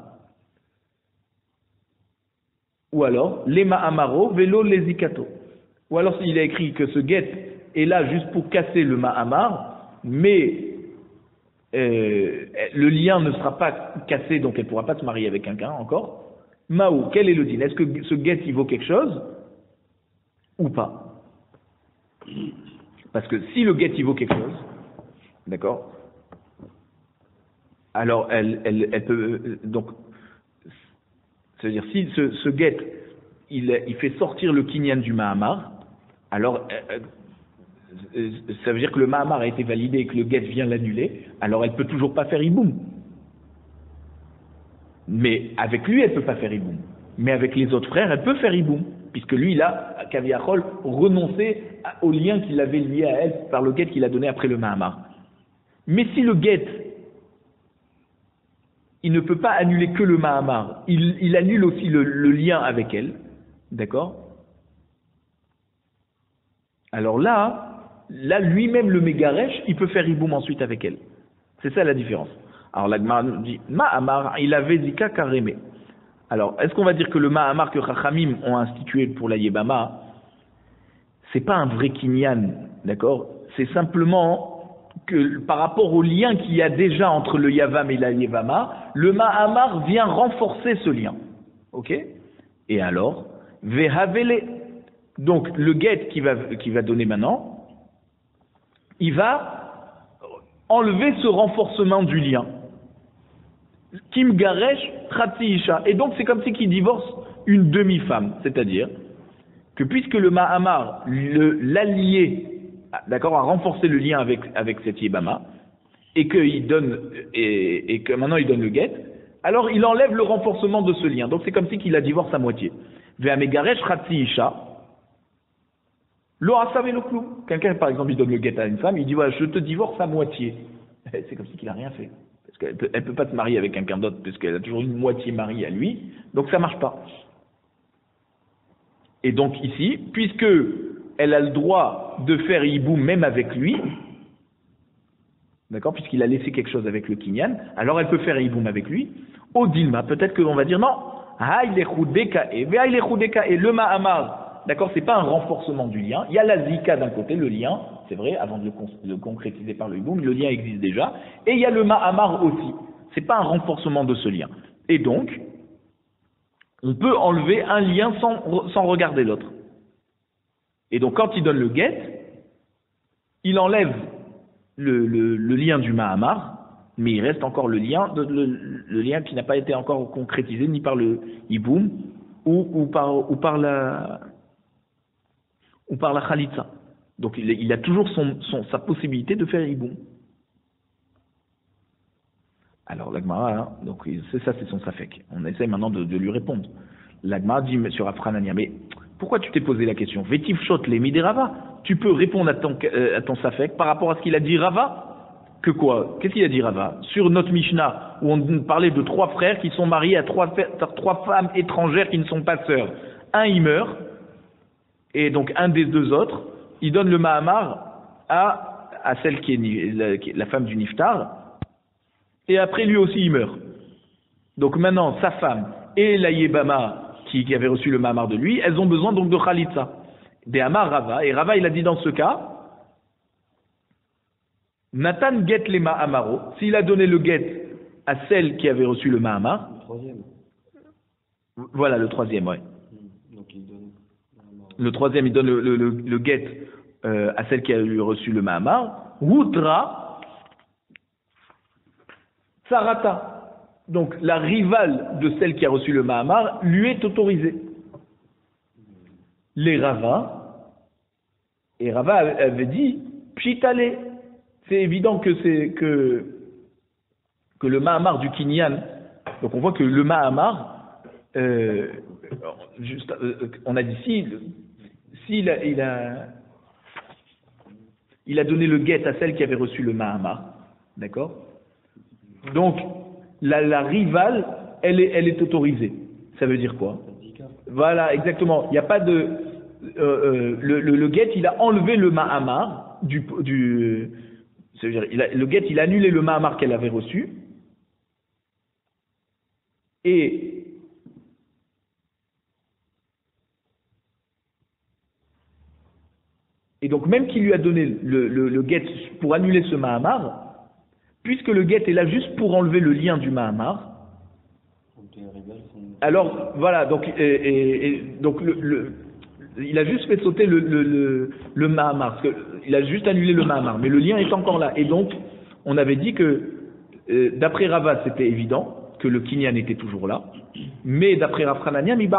A: Ou alors, les ma'amaro, vélo les zikato. Ou alors, s'il a écrit que ce get est là juste pour casser le ma'amar, mais le lien ne sera pas cassé, donc elle ne pourra pas se marier avec quelqu'un encore. Maou, quel est le din? Est-ce que ce get il vaut quelque chose ou pas? Parce que si le get il vaut quelque chose, d'accord, alors elle peut, donc, c'est-à-dire si ce get il fait sortir le kinyan du Mahamar, alors ça veut dire que le Mahamar a été validé et que le get vient l'annuler, alors elle peut toujours pas faire hiboum. Mais avec lui, elle ne peut pas faire hiboum. Mais avec les autres frères, elle peut faire hiboum. Puisque lui, il a, Kaviachol, renoncé au lien qu'il avait lié à elle par le get qu'il a donné après le Mahamar. Mais si le get, il ne peut pas annuler que le Mahamar, il annule aussi le lien avec elle, d'accord? Alors là, lui-même, le Mégaresh, il peut faire hiboum ensuite avec elle. C'est ça la différence. Alors la Gemara nous dit, Mahamar, il avait zika karémé. Alors, est-ce qu'on va dire que le Mahamar que Chachamim ont institué pour la Yébama, c'est pas un vrai kinyan, d'accord? C'est simplement que par rapport au lien qu'il y a déjà entre le Yavam et la Yevama, le Ma'amar vient renforcer ce lien. Ok? Et alors, Vehavele, donc le get qui va donner maintenant, il va enlever ce renforcement du lien. Kim Garesh Khatsi Isha. Et donc c'est comme si qu'il divorce une demi-femme, c'est-à-dire que puisque le Ma'amar l'allié, d'accord, a renforcé le lien avec cette Yebama, et que maintenant il donne le get, alors il enlève le renforcement de ce lien. Donc c'est comme si qu'il a divorcé à moitié. Ve'amegaresh Khatsi Isha. Lo asav lo klum. Quelqu'un par exemple il donne le get à une femme, il dit voilà, je te divorce à moitié. C'est comme si qu'il a rien fait. Parce qu'elle peut pas se marier avec quelqu'un d'autre parce qu'elle a toujours une moitié mariée à lui, donc ça marche pas. Et donc ici, puisque elle a le droit de faire hiboum même avec lui, d'accord, puisqu'il a laissé quelque chose avec le kinyan, alors elle peut faire hiboum avec lui. Au dilma, peut-être qu'on va dire non, et le ma'amar, d'accord, c'est pas un renforcement du lien. Il y a la zika d'un côté, le lien, c'est vrai, avant de le concrétiser par le hiboum, le lien existe déjà, et il y a le ma'amar aussi. C'est pas un renforcement de ce lien. Et donc, on peut enlever un lien sans regarder l'autre. Et donc, quand il donne le get, il enlève le lien du Mahamar, mais il reste encore le lien qui n'a pas été encore concrétisé ni par le hiboum ou par la khalitza. Donc, il a toujours sa possibilité de faire hiboum. Alors l'Agmara, donc c'est son safek. On essaie maintenant de lui répondre. L'Agmara dit sur Afranania, mais pourquoi tu t'es posé la question? Vetiv shot les midé Rava. Tu peux répondre à ton safek par rapport à ce qu'il a dit Rava. Que quoi? Qu'est-ce qu'il a dit Rava? Sur notre Mishnah où on parlait de 3 frères qui sont mariés à 3 femmes étrangères qui ne sont pas sœurs. Un il meurt et donc un des 2 autres, il donne le Mahamar à celle qui est la femme du Niftar. Et après, lui aussi, il meurt. Donc maintenant, sa femme et la Yebama, qui avait reçu le Mahamar de lui, elles ont besoin donc de Khalitza. Des Amar Rava. Et Rava, il a dit dans ce cas, Nathan get les Mahamaro. S'il a donné le get à celle qui avait reçu le Mahamar.
B: Le troisième.
A: Voilà, le troisième, ouais.
B: Donc il donne.
A: Le troisième, il donne le get à celle qui a reçu le Mahamar. Wudra. Sarata, donc la rivale de celle qui a reçu le Mahamar, lui est autorisée. Les Rava, et Rava avait dit, Pshitale, c'est évident que le Mahamar du Kinyan, donc on voit que le Mahamar, on a dit il a donné le guet à celle qui avait reçu le Mahamar, d'accord? Donc, la rivale, elle est autorisée. Ça veut dire quoi? Voilà, exactement. Il n'y a pas de... le guet, il a enlevé le Mahamar ça veut dire, le guet, il a annulé le Mahamar qu'elle avait reçu. Et donc, même qu'il lui a donné le guet pour annuler ce Mahamar, puisque le guet est là juste pour enlever le lien du Mahamar, alors voilà, donc, donc il a juste fait sauter le Mahamar, parce qu'il a juste annulé le Mahamar, mais le lien est encore là. Et donc, on avait dit que d'après Rava, c'était évident que le Kinyan était toujours là, mais d'après Rav Hanania, lui,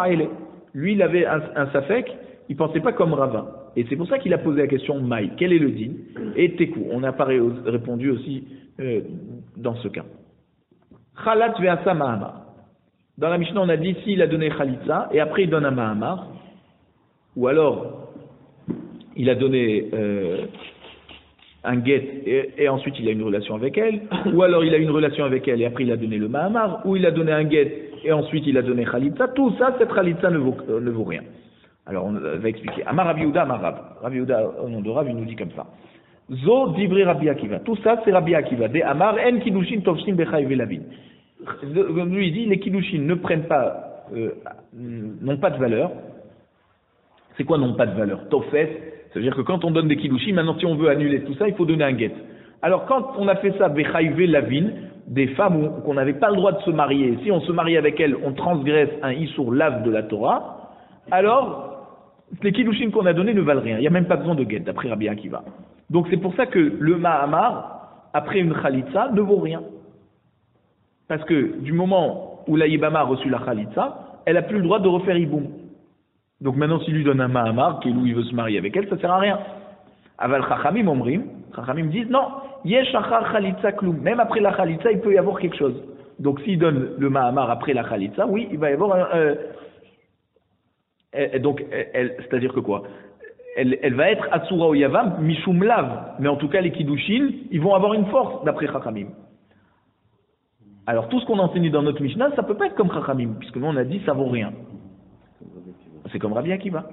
A: il avait un safek, il pensait pas comme Rava. Et c'est pour ça qu'il a posé la question Maï, quel est le din? Et Tekou, on n'a pas répondu aussi dans ce cas. Khalat ve'asa Mahamar. Dans la Mishnah, on a dit s'il a donné Khalitza et après il donne un Mahamar, ou alors il a donné un get et ensuite il a une relation avec elle, ou alors il a une relation avec elle et après il a donné le Mahamar, ou il a donné un get et ensuite il a donné Khalitza, tout ça, cette Khalitza ne vaut rien. Alors on va expliquer. Amar Rabbi Yehuda, Amar Rav. Rabbi Yehuda, au nom de Rav, il nous dit comme ça. Zo divrei Rabbi Akiva. Tout ça, c'est Rabbi Akiva. De Amar en kiddushin tovshin bechai velavin. Lui, il dit, les kiddushin ne prennent pas, n'ont pas de valeur. C'est quoi n'ont pas de valeur? Tofes, ça veut dire que quand on donne des kiddushin, maintenant si on veut annuler tout ça, il faut donner un get. Alors quand on a fait ça, Bechaïvé Lavin, des femmes qu'on n'avait pas le droit de se marier, si on se marie avec elles, on transgresse un Issour lave de la Torah, alors les Kiddushin qu'on a donnés ne valent rien. Il n'y a même pas besoin de guet, d'après Rabbi Akiva. Donc c'est pour ça que le Mahamar, après une Khalitsa, ne vaut rien. Parce que du moment où la Yibama a reçu la Khalitsa, elle n'a plus le droit de refaire Iboum. Donc maintenant, s'il lui donne un Mahamar, qui est où il veut se marier avec elle, ça ne sert à rien. Aval Chachamim Omrim, Chachamim disent non, Yesh Achar Khalitsa Kloum. Même après la Khalitsa, il peut y avoir quelque chose. Donc s'il donne le Mahamar après la Khalitsa, oui, il va y avoir c'est-à-dire que quoi? Elle va être Atsura ou Yavam, Mishum Lav. Mais en tout cas, les Kiddushin, ils vont avoir une force, d'après Chachamim. Alors tout ce qu'on a enseigné dans notre Mishnah, ça peut pas être comme Chachamim, puisque nous on a dit ça vaut rien. C'est comme Rabbi Akiva.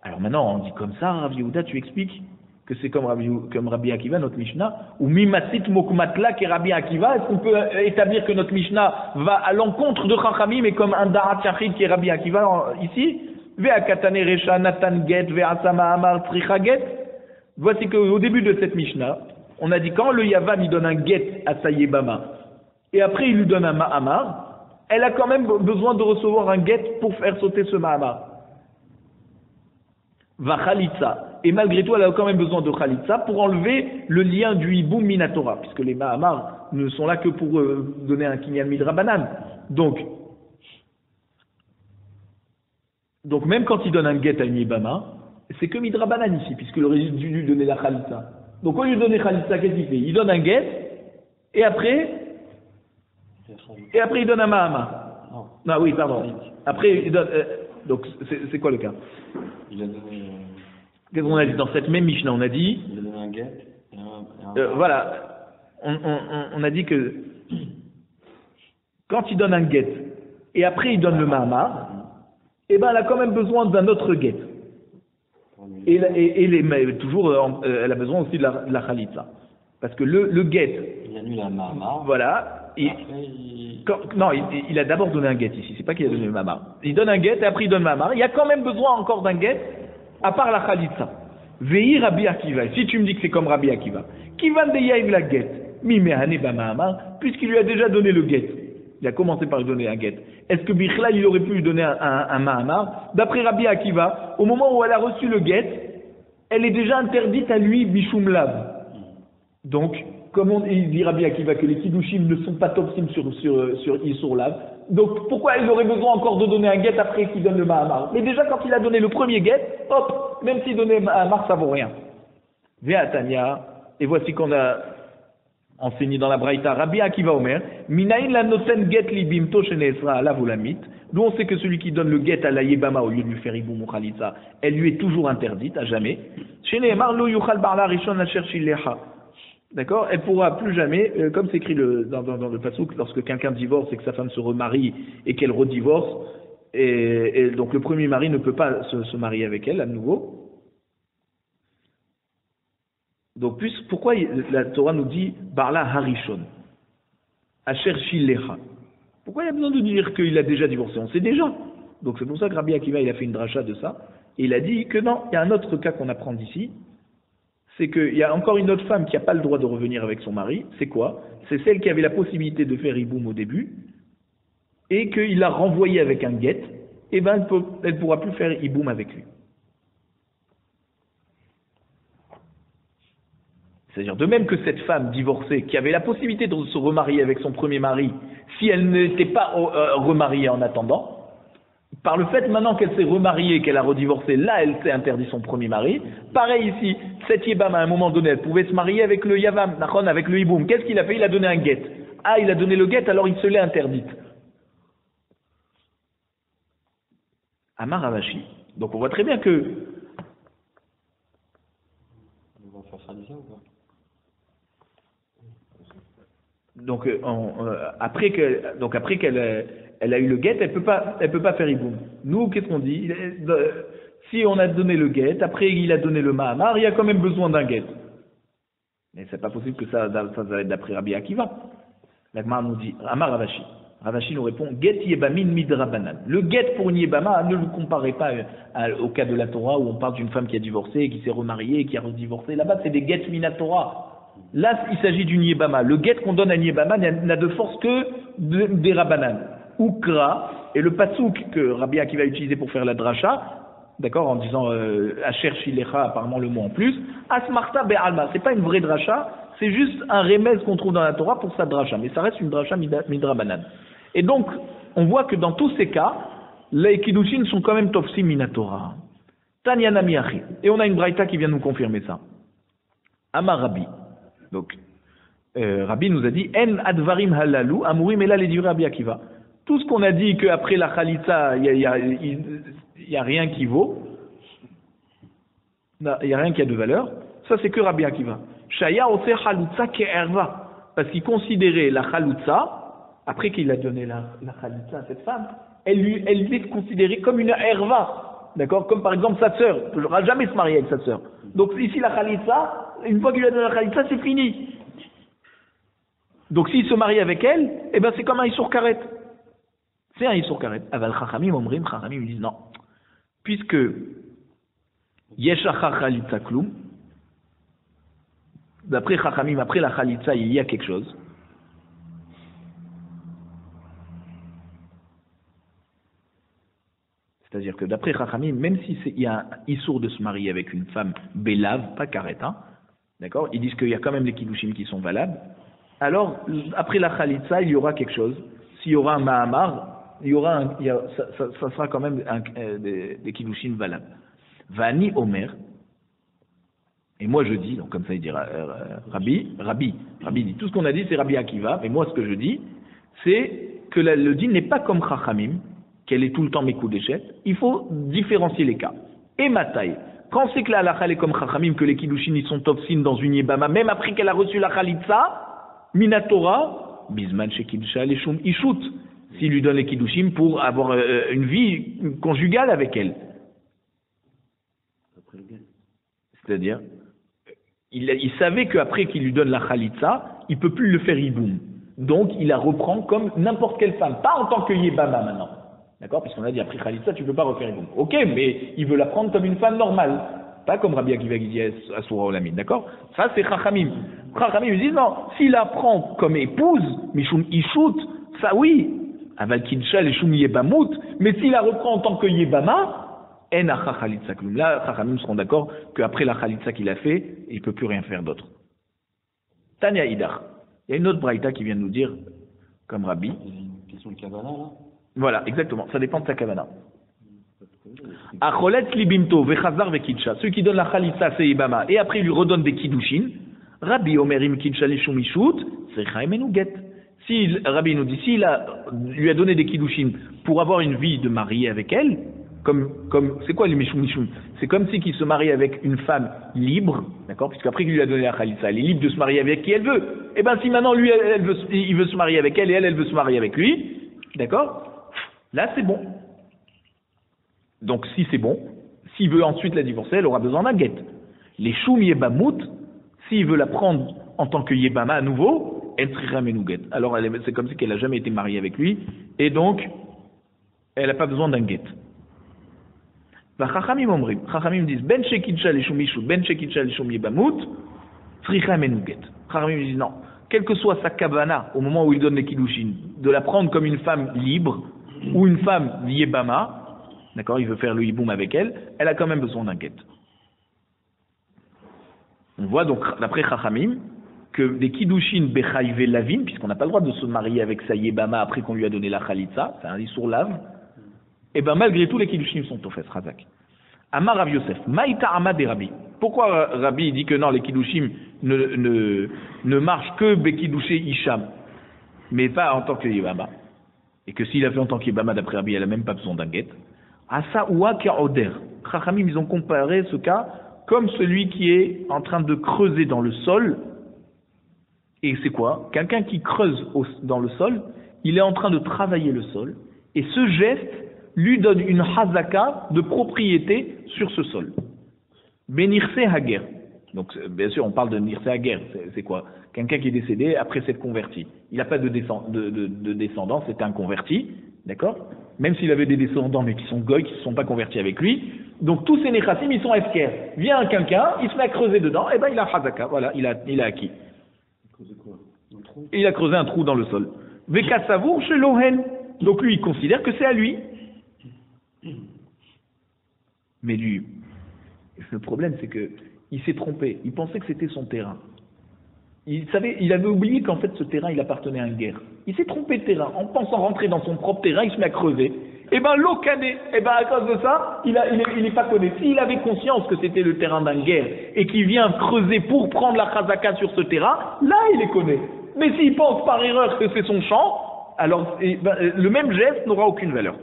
A: Alors maintenant on dit comme ça, Rabbi Yehuda, tu expliques que c'est comme Rabbi Akiva, notre Mishnah, ou Mimasit Mokmatla qui est Rabbi Akiva. Est-ce qu'on peut établir que notre Mishnah va à l'encontre de Chachamim et comme un Darat Yachid qui est Rabbi Akiva ici? Ve'akatane Resha Natan Get, Ve'asama Amar Tricha Get. Voici qu'au début de cette Mishnah, on a dit quand le Yavam il donne un Get à sa Yebama, et après il lui donne un Mahamar, elle a quand même besoin de recevoir un Get pour faire sauter ce Mahamar. Va Khalitsa. Et malgré tout, elle a quand même besoin de Khalitsa pour enlever le lien du Hiboum Minatora, puisque les Mahamar ne sont là que pour donner un Kinyan Midrabanan. Donc même quand il donne un Get à une Yibama, c'est que Midrabanan ici, puisqu'il aurait dû lui donner la Khalitsa. Donc au lieu de donner Khalitsa, qu'est-ce qu'il fait? Il donne un Get, et après il donne un Mahamar. Non, oui, pardon. Après, il donne. Donc, c'est quoi le cas?
B: Il a donné.
A: Qu'est-ce qu'on a dit dans cette même Mishnah? On a dit.
B: Il a donné un get.
A: Voilà. On a dit que quand il donne un get et après il donne le Mahamar, eh ben elle a quand même besoin d'un autre get. Mais toujours, elle a besoin aussi de la Khalitsa. Parce que le get.
B: Il a mis la Mahamar.
A: Voilà. Il a d'abord donné un get ici, c'est pas qu'il a donné le Mahamar. Il donne un get et après il donne le Mahamar. Il y a quand même besoin encore d'un get, à part la Khalitsa. Vehi Rabbi Akiva. Si tu me dis que c'est comme Rabbi Akiva, qui va de la get, Mimehane ba Mahamar, puisqu'il lui a déjà donné le get. Il a commencé par lui donner un get. Est-ce que Bichla, il aurait pu lui donner un Mahamar? D'après Rabbi Akiva, au moment où elle a reçu le get, elle est déjà interdite à lui, Bishum Lav. Donc, comme il dit Rabbi Akiva que les Kiddushim ne sont pas topsim sur Issour Lav, donc pourquoi il aurait besoin encore de donner un get après qu'il donne le Mahamar? Mais déjà quand il a donné le premier get, hop, même s'il donnait Mahamar, ça vaut rien. Ve'atania, et voici qu'on a enseigné dans la Braïta, Rabbi Akiva Omer, Minaïn la noten get libim toshenesra ala volamit, d'où on sait que celui qui donne le get à la Yebama au lieu de lui faire Iboum ou Khalitsa, elle lui est toujours interdite, à jamais. Sheneemar lo yuchal barla rishon asher shilecha. D'accord? Elle pourra plus jamais, comme c'est écrit dans le Passouk, lorsque quelqu'un divorce et que sa femme se remarie et qu'elle redivorce, et donc le premier mari ne peut pas se marier avec elle à nouveau. Donc pourquoi la Torah nous dit Barla Harishon, Asher Shilecha? Pourquoi il y a besoin de dire qu'il a déjà divorcé? On sait déjà. Donc c'est pour ça que Rabbi Akiva il a fait une dracha de ça, et il a dit que non, il y a un autre cas qu'on apprend d'ici. C'est qu'il y a encore une autre femme qui n'a pas le droit de revenir avec son mari. C'est quoi? C'est celle qui avait la possibilité de faire Iboum au début, et qu'il l'a renvoyée avec un get, et ben elle ne pourra plus faire Iboum avec lui. C'est-à-dire, de même que cette femme divorcée, qui avait la possibilité de se remarier avec son premier mari, si elle n'était pas remariée en attendant, par le fait maintenant qu'elle s'est remariée, qu'elle a redivorcé, là elle s'est interdit son premier mari. Pareil ici, cette Yébam à un moment donné, elle pouvait se marier avec le Yavam, avec le Hiboum. Qu'est-ce qu'il a fait? Il a donné un get. Ah, il a donné le get, alors il se l'est interdite. Amar Ravashi. Donc on voit très bien que...
B: On va faire Khalitsa ou pas?
A: Donc après qu'elle a eu le get, elle peut pas faire Iboum. Nous, qu'est-ce qu'on dit? Si on a donné le get, après il a donné le Mahamar, il y a quand même besoin d'un get. Mais c'est pas possible que ça va être d'après Rabbi Akiva. L'Agmar nous dit, Amar Ravashi. Ravashi nous répond, get yebamin midrabanan. Le get pour une yebama, ne le comparez pas au cas de la Torah où on parle d'une femme qui a divorcé, qui s'est remariée, qui a redivorcé. Là-bas, c'est des get minatora. Là, il s'agit d'une Yébama. Le guet qu'on donne à Yébama n'a de force que des Rabbanan. Ukra, et le pasouk que Rabbi Akiva va utiliser pour faire la dracha, d'accord, en disant Asher Shilecha, apparemment le mot en plus, Asmarta Be'alma, c'est pas une vraie dracha, c'est juste un remez qu'on trouve dans la Torah pour sa dracha, mais ça reste une dracha midrabanan. Et donc, on voit que dans tous ces cas, les kiddushin sont quand même tofsim minatora. Tanyana miachi. Et on a une braïta qui vient nous confirmer ça. Amar Rabbi. Donc, Rabbi nous a dit En advarim halalu amurim ela le Rabbi Akiva. Tout ce qu'on a dit qu'après la khalitza, il y a rien qui vaut, il n'y a rien qui a de valeur, ça c'est que Rabbi Akiva. Shaya ose khalitza ke'erva. Parce qu'il considérait la khalitza, après qu'il a donné la khalitza à cette femme, elle est considérée comme une erva. D'accord? Comme par exemple sa sœur. Il ne pourra jamais se marier avec sa sœur. Donc ici la khalitza, une fois qu'il lui a donné la khalitza, c'est fini. Donc s'il se marie avec elle, eh ben c'est comme un issour karet. C'est un issour karet. Aval chachamim omrim, chachamim disent non. Puisque yeshacha khalitza klum, d'après chachamim, après la khalitza, il y a quelque chose. C'est-à-dire que d'après Chachamim, même s'il y a un issour de se marier avec une femme bélave, pas karet, hein, d'accord, ils disent qu'il y a quand même les kiddushim qui sont valables. Alors, après la khalitza, il y aura quelque chose. S'il y aura un mahamar, ça sera quand même des kiddushim valables. Vani Omer, et moi je dis, donc comme ça il dira Rabbi dit, tout ce qu'on a dit c'est Rabbi Akiva, mais moi ce que je dis, c'est que le din n'est pas comme Chachamim, qu'elle est tout le temps mes coups d'échette, il faut différencier les cas. Et Mataï, quand c'est que la halakha est comme Chachamim, que les kiddushin ils sont tofsin dans une yébama, même après qu'elle a reçu la khalitza, Minatora, Bisman Shekidusha Leshum Ishut, s'il lui donne les kiddushim pour avoir une vie conjugale avec elle. C'est-à-dire, il savait qu'après qu'il lui donne la khalitza, il ne peut plus le faire iboum. Donc il la reprend comme n'importe quelle femme, pas en tant que yébama maintenant. D'accord? Puisqu'on a dit après khalitza, tu ne peux pas refaire iboum. Ok, mais il veut la prendre comme une femme normale. Pas comme Rabbi Akiva qui dit à Soura Olamid, d'accord? Ça c'est Chachamim. Chachamim dit non, s'il la prend comme épouse, Mishum Ishut, ça oui, Aval Kidsha Leshum Yebamut, mais s'il la reprend en tant que Yebama, En Acha Khalitza Klum. Là, Chachamim seront d'accord qu'après la Khalitza qu'il a fait, il ne peut plus rien faire d'autre. Tanya Idar. Il y a une autre braïta qui vient de nous dire, comme Rabbi.
B: Une question de Kavana là?
A: Voilà, exactement, ça dépend de sa kavana. Acholet libimto vechazar vekidsha. Ceux qui donnent la khalitza c'est ibama et après ils lui redonnent des kiddushin. Rabbi omerim kidsha lishum ishut, c'est chaimenu get. Si Rabbi nous dit s'il lui a donné des kiddushin pour avoir une vie de marié avec elle, comme c'est quoi les mishum mishum? C'est comme si qu'il se marie avec une femme libre, d'accord? Puisqu'après qu'il lui a donné la khalitza, elle est libre de se marier avec qui elle veut. Et ben si maintenant lui il veut se marier avec elle et elle veut se marier avec lui, d'accord? Là, c'est bon. Donc, si c'est bon, s'il veut ensuite la divorcer, elle aura besoin d'un guet. Les choum yebamut, s'il veut la prendre en tant que yebama à nouveau, elle trira menouguet. Alors, c'est comme si elle n'a jamais été mariée avec lui, et donc, elle n'a pas besoin d'un guet. Chachamim omrim, Chachamim disent, ben shekidcha les choum ishut, ben shekidcha les choum yebamut, trira menouguet. Chachamim disent non. Quelle que soit sa kavana, au moment où il donne les kiddushin, de la prendre comme une femme libre, ou une femme yébama, d'accord, il veut faire le hiboum avec elle, elle a quand même besoin d'un guet. On voit donc, d'après Chachamim, que des kiddushin bechayve lavin, puisqu'on n'a pas le droit de se marier avec sa yébama après qu'on lui a donné la khalitza, c'est un issour lave, et ben malgré tout les kiddushin sont au fes razak. Amar Rav Yosef, maïta amad et Rabbi. Pourquoi Rabbi dit que non, les kiddushin ne marchent que bekidouché isham, mais pas en tant que yébama? Et que s'il a fait en tant qu'Ibama d'après Rabbi, elle n'a même pas besoin d'un guet. Asa oua ka'oder. Chachamim, ils ont comparé ce cas comme celui qui est en train de creuser dans le sol. Et c'est quoi? Quelqu'un qui creuse dans le sol, il est en train de travailler le sol. Et ce geste lui donne une hazaka de propriété sur ce sol. Benirse hager. Donc, bien sûr, on parle de Nirse hager. C'est quoi? Quelqu'un qui est décédé après s'être converti. Il n'a pas de descendants, c'est un converti, d'accord? Même s'il avait des descendants, mais qui sont goy, qui ne se sont pas convertis avec lui. Donc tous ces nechassim, ils sont efker. Vient quelqu'un, il se met à creuser dedans, et ben il a hazaka, voilà, il a acquis. Et il a creusé un trou dans le sol. Veka savour chez Lohen. Donc lui, il considère que c'est à lui. Mais lui, le problème, c'est que il s'est trompé. Il pensait que c'était son terrain. Il avait oublié qu'en fait, ce terrain, il appartenait à une guerre. Il s'est trompé de terrain. En pensant rentrer dans son propre terrain, il se met à creuser. Et ben, l'eau cadet. Et ben, à cause de ça, il est pas connu. S'il avait conscience que c'était le terrain d'une guerre et qu'il vient creuser pour prendre la chazaka sur ce terrain, là, il est connu. Mais s'il pense par erreur que c'est son champ, alors, le même geste n'aura aucune valeur.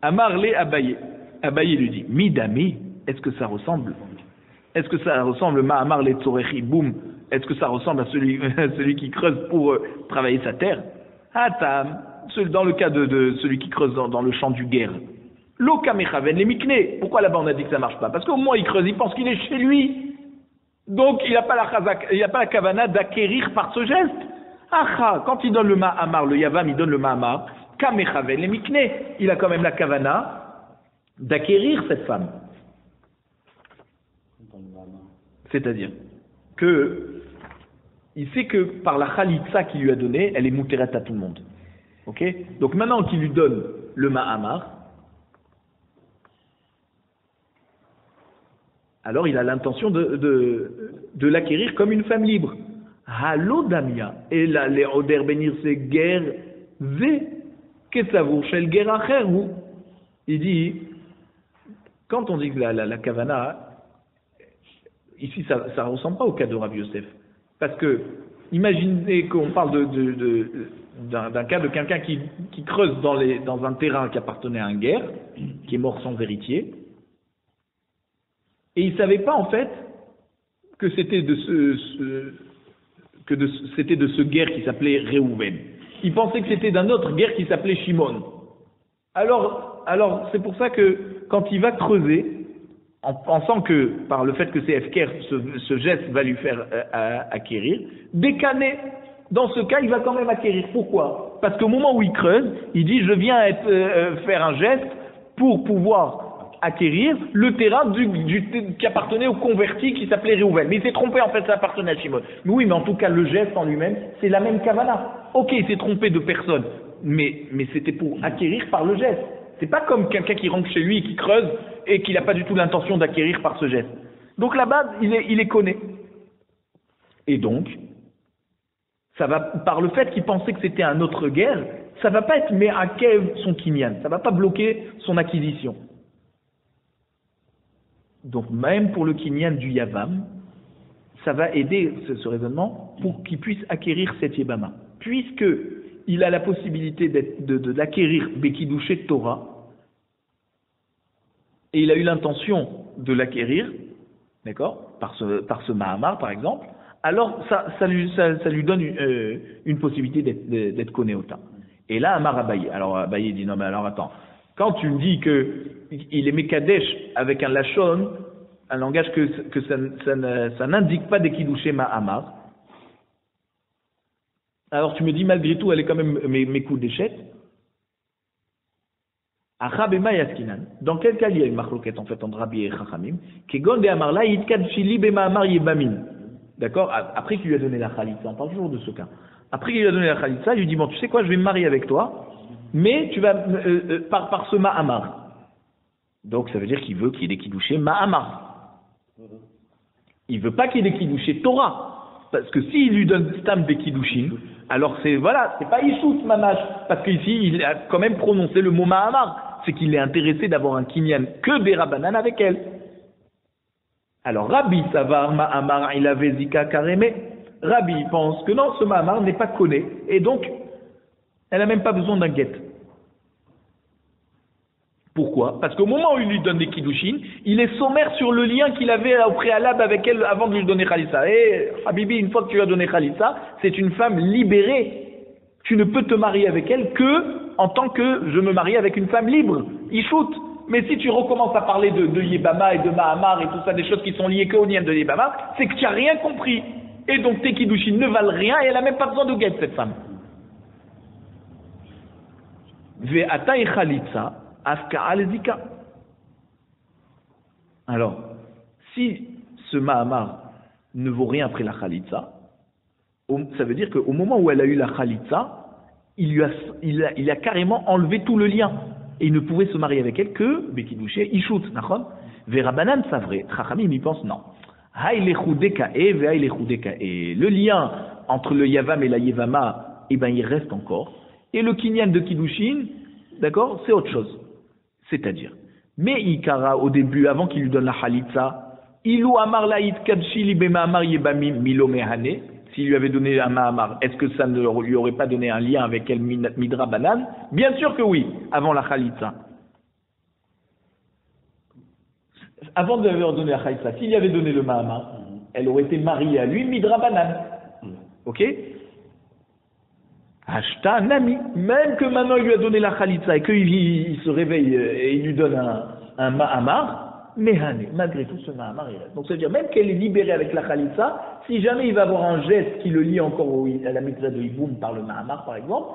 A: Amar le Abaye. Abaye lui dit, Midami, est-ce que ça ressemble? Est-ce que ça ressemble, Ma'amar le Tzorechi, boum, est-ce que ça ressemble à celui qui creuse pour travailler sa terre? Atam, dans le cas de celui qui creuse dans le champ du guerre. Loka mechaven les mikne. Pourquoi là-bas on a dit que ça marche pas? Parce qu'au moins il creuse, il pense qu'il est chez lui. Donc il n'a pas la kavana d'acquérir par ce geste. Aha, quand il donne le ma'amar, le yavam, il donne le ma'amar, kamechaven les mikne. Il a quand même la kavana d'acquérir cette femme. C'est-à-dire que il sait que par la khalitsa qu'il lui a donnée, elle est mouteret à tout le monde. Ok? Donc maintenant qu'il lui donne le ma'amar, alors il a l'intention de l'acquérir comme une femme libre. Halo damia, et là les oder benir c'est guerre ze kesavour shel guerre acherou. Il dit, quand on dit que la kavana, ici ça ne ressemble pas au cas de Rav Yosef. Parce que, imaginez qu'on parle d'un cas de quelqu'un qui creuse dans un terrain qui appartenait à un guerre, qui est mort sans héritier, et il ne savait pas en fait que c'était de ce guerre qui s'appelait Réhouven. Il pensait que c'était d'un autre guerre qui s'appelait Shimon. Alors c'est pour ça que quand il va creuser, en pensant que par le fait que c'est Efker, ce geste va lui faire acquérir, décané, dans ce cas, il va quand même acquérir. Pourquoi? Parce qu'au moment où il creuse, il dit je viens faire un geste pour pouvoir acquérir le terrain qui appartenait au converti qui s'appelait Réhouven. Mais il s'est trompé, en fait, ça appartenait à Shimon. Mais oui, mais en tout cas, le geste en lui-même, c'est la même kavana. Ok, il s'est trompé de personne, mais c'était pour acquérir par le geste. C'est pas comme quelqu'un qui rentre chez lui et qui creuse et qui n'a pas du tout l'intention d'acquérir par ce geste. Donc là-bas, il est connu. Et donc, ça va, par le fait qu'il pensait que c'était un autre guerre, ça va pas être me'akev son kinyan, ça va pas bloquer son acquisition. Donc même pour le kinyan du yavam, ça va aider ce raisonnement pour qu'il puisse acquérir cette yébama. Puisque il a la possibilité d'acquérir Bekidouché de Torah, et il a eu l'intention de l'acquérir, d'accord, par ce Mahamar par exemple, alors ça lui donne une possibilité d'être Konéota. Et là, Amar Abaye. Alors Abaye dit non mais alors attends, quand tu me dis qu'il est Mekadesh avec un Lachon, un langage que ça n'indique pas des Kidouché Mahamar, alors tu me dis malgré tout elle est quand même mes coups d'échec. Achabema yaskinan. Dans quel cas il y a une marloquette en fait entre Rabbi et Chachamim? Kegon de Amarla yitkad shili bema'amar yebamin. D'accord? Après qu'il lui a donné la khalitsa, on parle toujours de ce cas. Après qu'il lui a donné la khalitsa, il lui dit bon tu sais quoi, je vais me marier avec toi, mais tu vas par ce ma'amar. Donc ça veut dire qu'il veut qu'il y ait des kidouché ma'amar. Il veut pas qu'il y ait des kidouché Torah. Parce que s'il lui donne stam des kiddushin, alors c'est pas Ishout mamash, parce qu'ici il a quand même prononcé le mot ma'amar, c'est qu'il est intéressé d'avoir un kinyan que des rabanan avec elle. Alors Rabbi Savar ma'amar il avait zika kareme, Rabbi pense que non, ce ma'amar n'est pas connu, et donc elle n'a même pas besoin d'un guet. Pourquoi? Parce qu'au moment où il lui donne des kiddushin, il est sommaire sur le lien qu'il avait au préalable avec elle avant de lui donner Khalissa. Et Habibi, une fois que tu lui as donné Khalissa, c'est une femme libérée. Tu ne peux te marier avec elle que en tant que je me marie avec une femme libre. Il shoot. Mais si tu recommences à parler de Yébama et de Mahamar et tout ça, des choses qui sont liées qu'au lien de Yébama, c'est que tu n'as rien compris. Et donc tes kiddushin ne valent rien et elle n'a même pas besoin de guet, cette femme. Ve'ata et Khalitsa. Alors, si ce Mahamar ne vaut rien après la Khalitsa, Ça veut dire qu'au moment où elle a eu la khalitsa, il a carrément enlevé tout le lien. Et il ne pouvait se marier avec elle que Bekidouché, Ishut, Nachon. Verabanan, c'est vrai. Chachamim, il pense non. Le lien entre le Yavam et la Yevama, eh ben, il reste encore. Et le Kinyan de Kiddushin, d'accord, c'est autre chose. C'est-à-dire, mais Ikara, au début, avant qu'il lui donne la Khalitsa, Ilou Amar Laït Kadshili Bemamar Yebamim Milo Mehane, s'il lui avait donné un Mahamar, est-ce que ça ne lui aurait pas donné un lien avec elle Midra Banan? Bien sûr que oui, avant la Khalitsa. Avant de lui avoir donné la Khalitsa, s'il lui avait donné le Mahamar, elle aurait été mariée à lui Midra Banan. Ok? Ashta Nami, même que maintenant il lui a donné la Khalitsa et qu'il se réveille et il lui donne un Mahamar, Mehane, malgré tout ce Mahamar il reste. Donc ça veut dire même qu'elle est libérée avec la Khalitsa, si jamais il va avoir un geste qui le lie encore à la mitzvah de Hiboum par le Mahamar par exemple,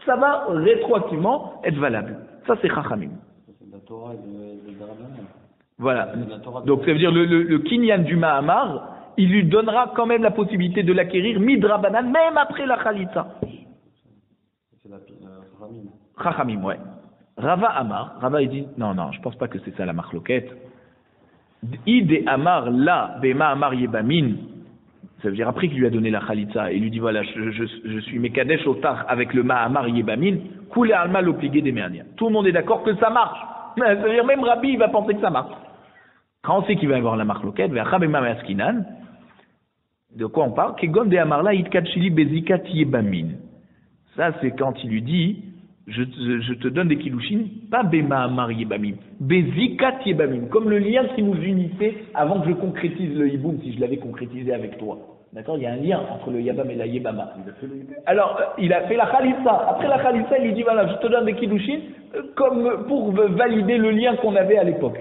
A: ça va rétroactivement être valable. Ça c'est Chachamim.
B: C'est la Torah de Rabbanan.
A: Voilà. Donc ça veut dire le Kinyan du Mahamar, il lui donnera quand même la possibilité de l'acquérir Midrabanan, même après la Khalitsa.
B: C'est la Chachamim.
A: Chachamim, ouais. Rava Amar, Rava il dit, non, je pense pas que c'est ça la marloquette. Ide Amar la Bema Amar Yebamin, ça veut dire après qu'il lui a donné la Khalitsa, il lui dit voilà, je suis Mekadesh Otar avec le Mahamar Yebamin, Koule Alma l'obligé des Mernia. Tout le monde est d'accord que ça marche. Ça veut dire même Rabbi il va penser que ça marche. Quand on sait qu'il va y avoir la marloquette, vers Rabema Maskinan, de quoi on parle? Kegon de Amarla Itkachili Bezikat Yebamin. Ça c'est quand il lui dit je te donne des kiddushin, pas Bema Amar Yebamim, Bezikat Yebamim, comme le lien qui nous unissait avant que je concrétise le Hiboum, si je l'avais concrétisé avec toi. D'accord? Il y a un lien entre le Yabam et la Yebama. Alors, il a fait la Khalitsa. Après la Khalitsa, il lui dit voilà, je te donne des kiddushin, comme pour valider le lien qu'on avait à l'époque.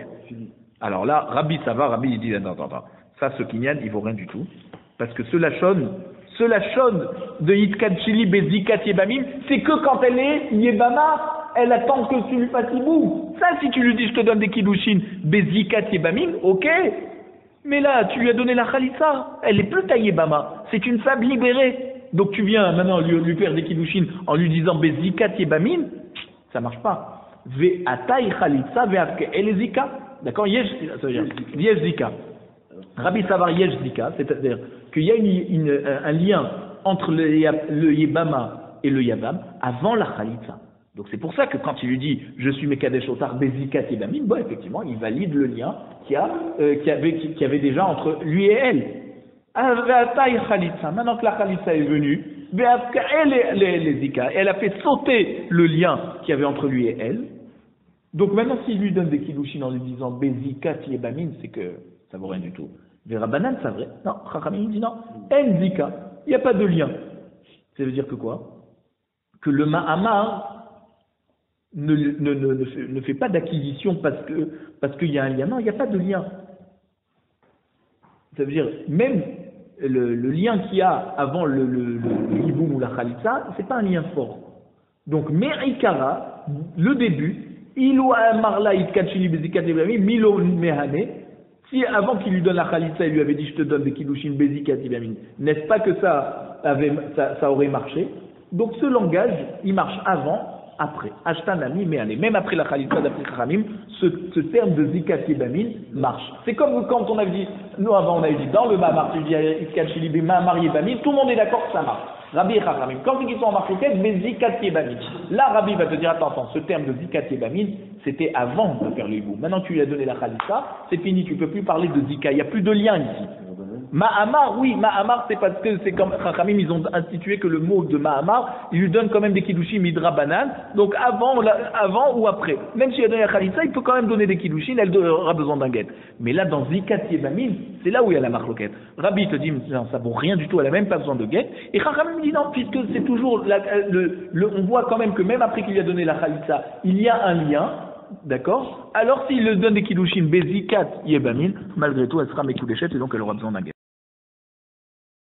A: Alors là, Rabbi ça va, Rabbi il dit attends. Ça, ce kinyan, il vaut rien du tout. Parce que ce lachon de Yitkadchili Bezikat Yebamim, c'est que quand elle est Yebama, elle attend que tu lui fasses Hiboum. Ça, si tu lui dis je te donne des kiddushin Bezikat Yebamim, ok. Mais là, tu lui as donné la Khalitsa, elle est plus ta Yebama, c'est une femme libérée. Donc tu viens maintenant lui faire des kiddushin en lui disant Bezikat Yebamim, ça marche pas. Ve'atai Khalitsa ve'afke elezika. D'accord? Yesh Zika. Rabbi Savar Yesh Zika, c'est-à-dire qu'il y a un lien entre le Yebama et le Yavam avant la Khalitsa. Donc c'est pour ça que quand il lui dit je suis Mekadesh Otar Bezikat Yebamim, bon effectivement il valide le lien qu'il y avait déjà entre lui et elle. Maintenant que la Khalitsa est venue, elle a fait sauter le lien qu'il y avait entre lui et elle. Donc maintenant s'il lui donne des kiddushin en lui disant Bezikat Yebamim, c'est que ça vaut rien du tout. Verabanan, c'est vrai. Non, Chachamim dit non. En Zika, il n'y a pas de lien. Ça veut dire que quoi? Que le Mahamar ne fait pas d'acquisition parce qu'il y a un lien. Non, il n'y a pas de lien. Ça veut dire, même le lien qu'il y a avant le Hiboum ou la Khalitsa, c'est pas un lien fort. Donc, Me'ikara, le début, Ilou Amarla Itkachili Bezikat Yebamim, Milo Mehane, si avant qu'il lui donne la Khalitsa, il lui avait dit je te donne des kiddushin Bezikat Yebamim, n'est-ce pas que ça aurait marché? Donc ce langage, il marche avant, après. Ashtanami, mais allez, même après la Khalitsa d'après Chachamim, ce terme de Zikat Yebamim marche. C'est comme quand on avait dit, nous avant on avait dit dans le Mahamar, tu dis Itkachili Bemamar Yebamim, tout le monde est d'accord que ça marche. Rabbi et Chachamim, quand ils sont en marloquette, mais Zikat Yebamim. Là, Rabbi va te dire, attends, ce terme de Zikat Yebamim, c'était avant de faire le hibou. Maintenant, tu lui as donné la Khalitsa, c'est fini, tu ne peux plus parler de Zika, il n'y a plus de lien ici. Mahamar, oui, Mahamar, c'est parce que c'est comme Chachamim, ils ont institué que le mot de Mahamar, il lui donne quand même des kiddushin midra banan, donc avant ou après. Même s'il a donné la Khalitsa, il peut quand même donner des kiddushin, elle aura besoin d'un guet. Mais là, dans Zikat Yebamim, c'est là où il y a la marloquette. Rabbi te dit, non, ça vaut rien du tout, elle n'a même pas besoin de guet. Et Chachamim dit non, puisque c'est toujours, on voit quand même que même après qu'il lui a donné la Khalitsa, il y a un lien. D'accord? Alors s'il lui donne des kiddushin Bezikat Yebamim, malgré tout elle sera Mekudeshet et donc elle aura besoin d'un guet.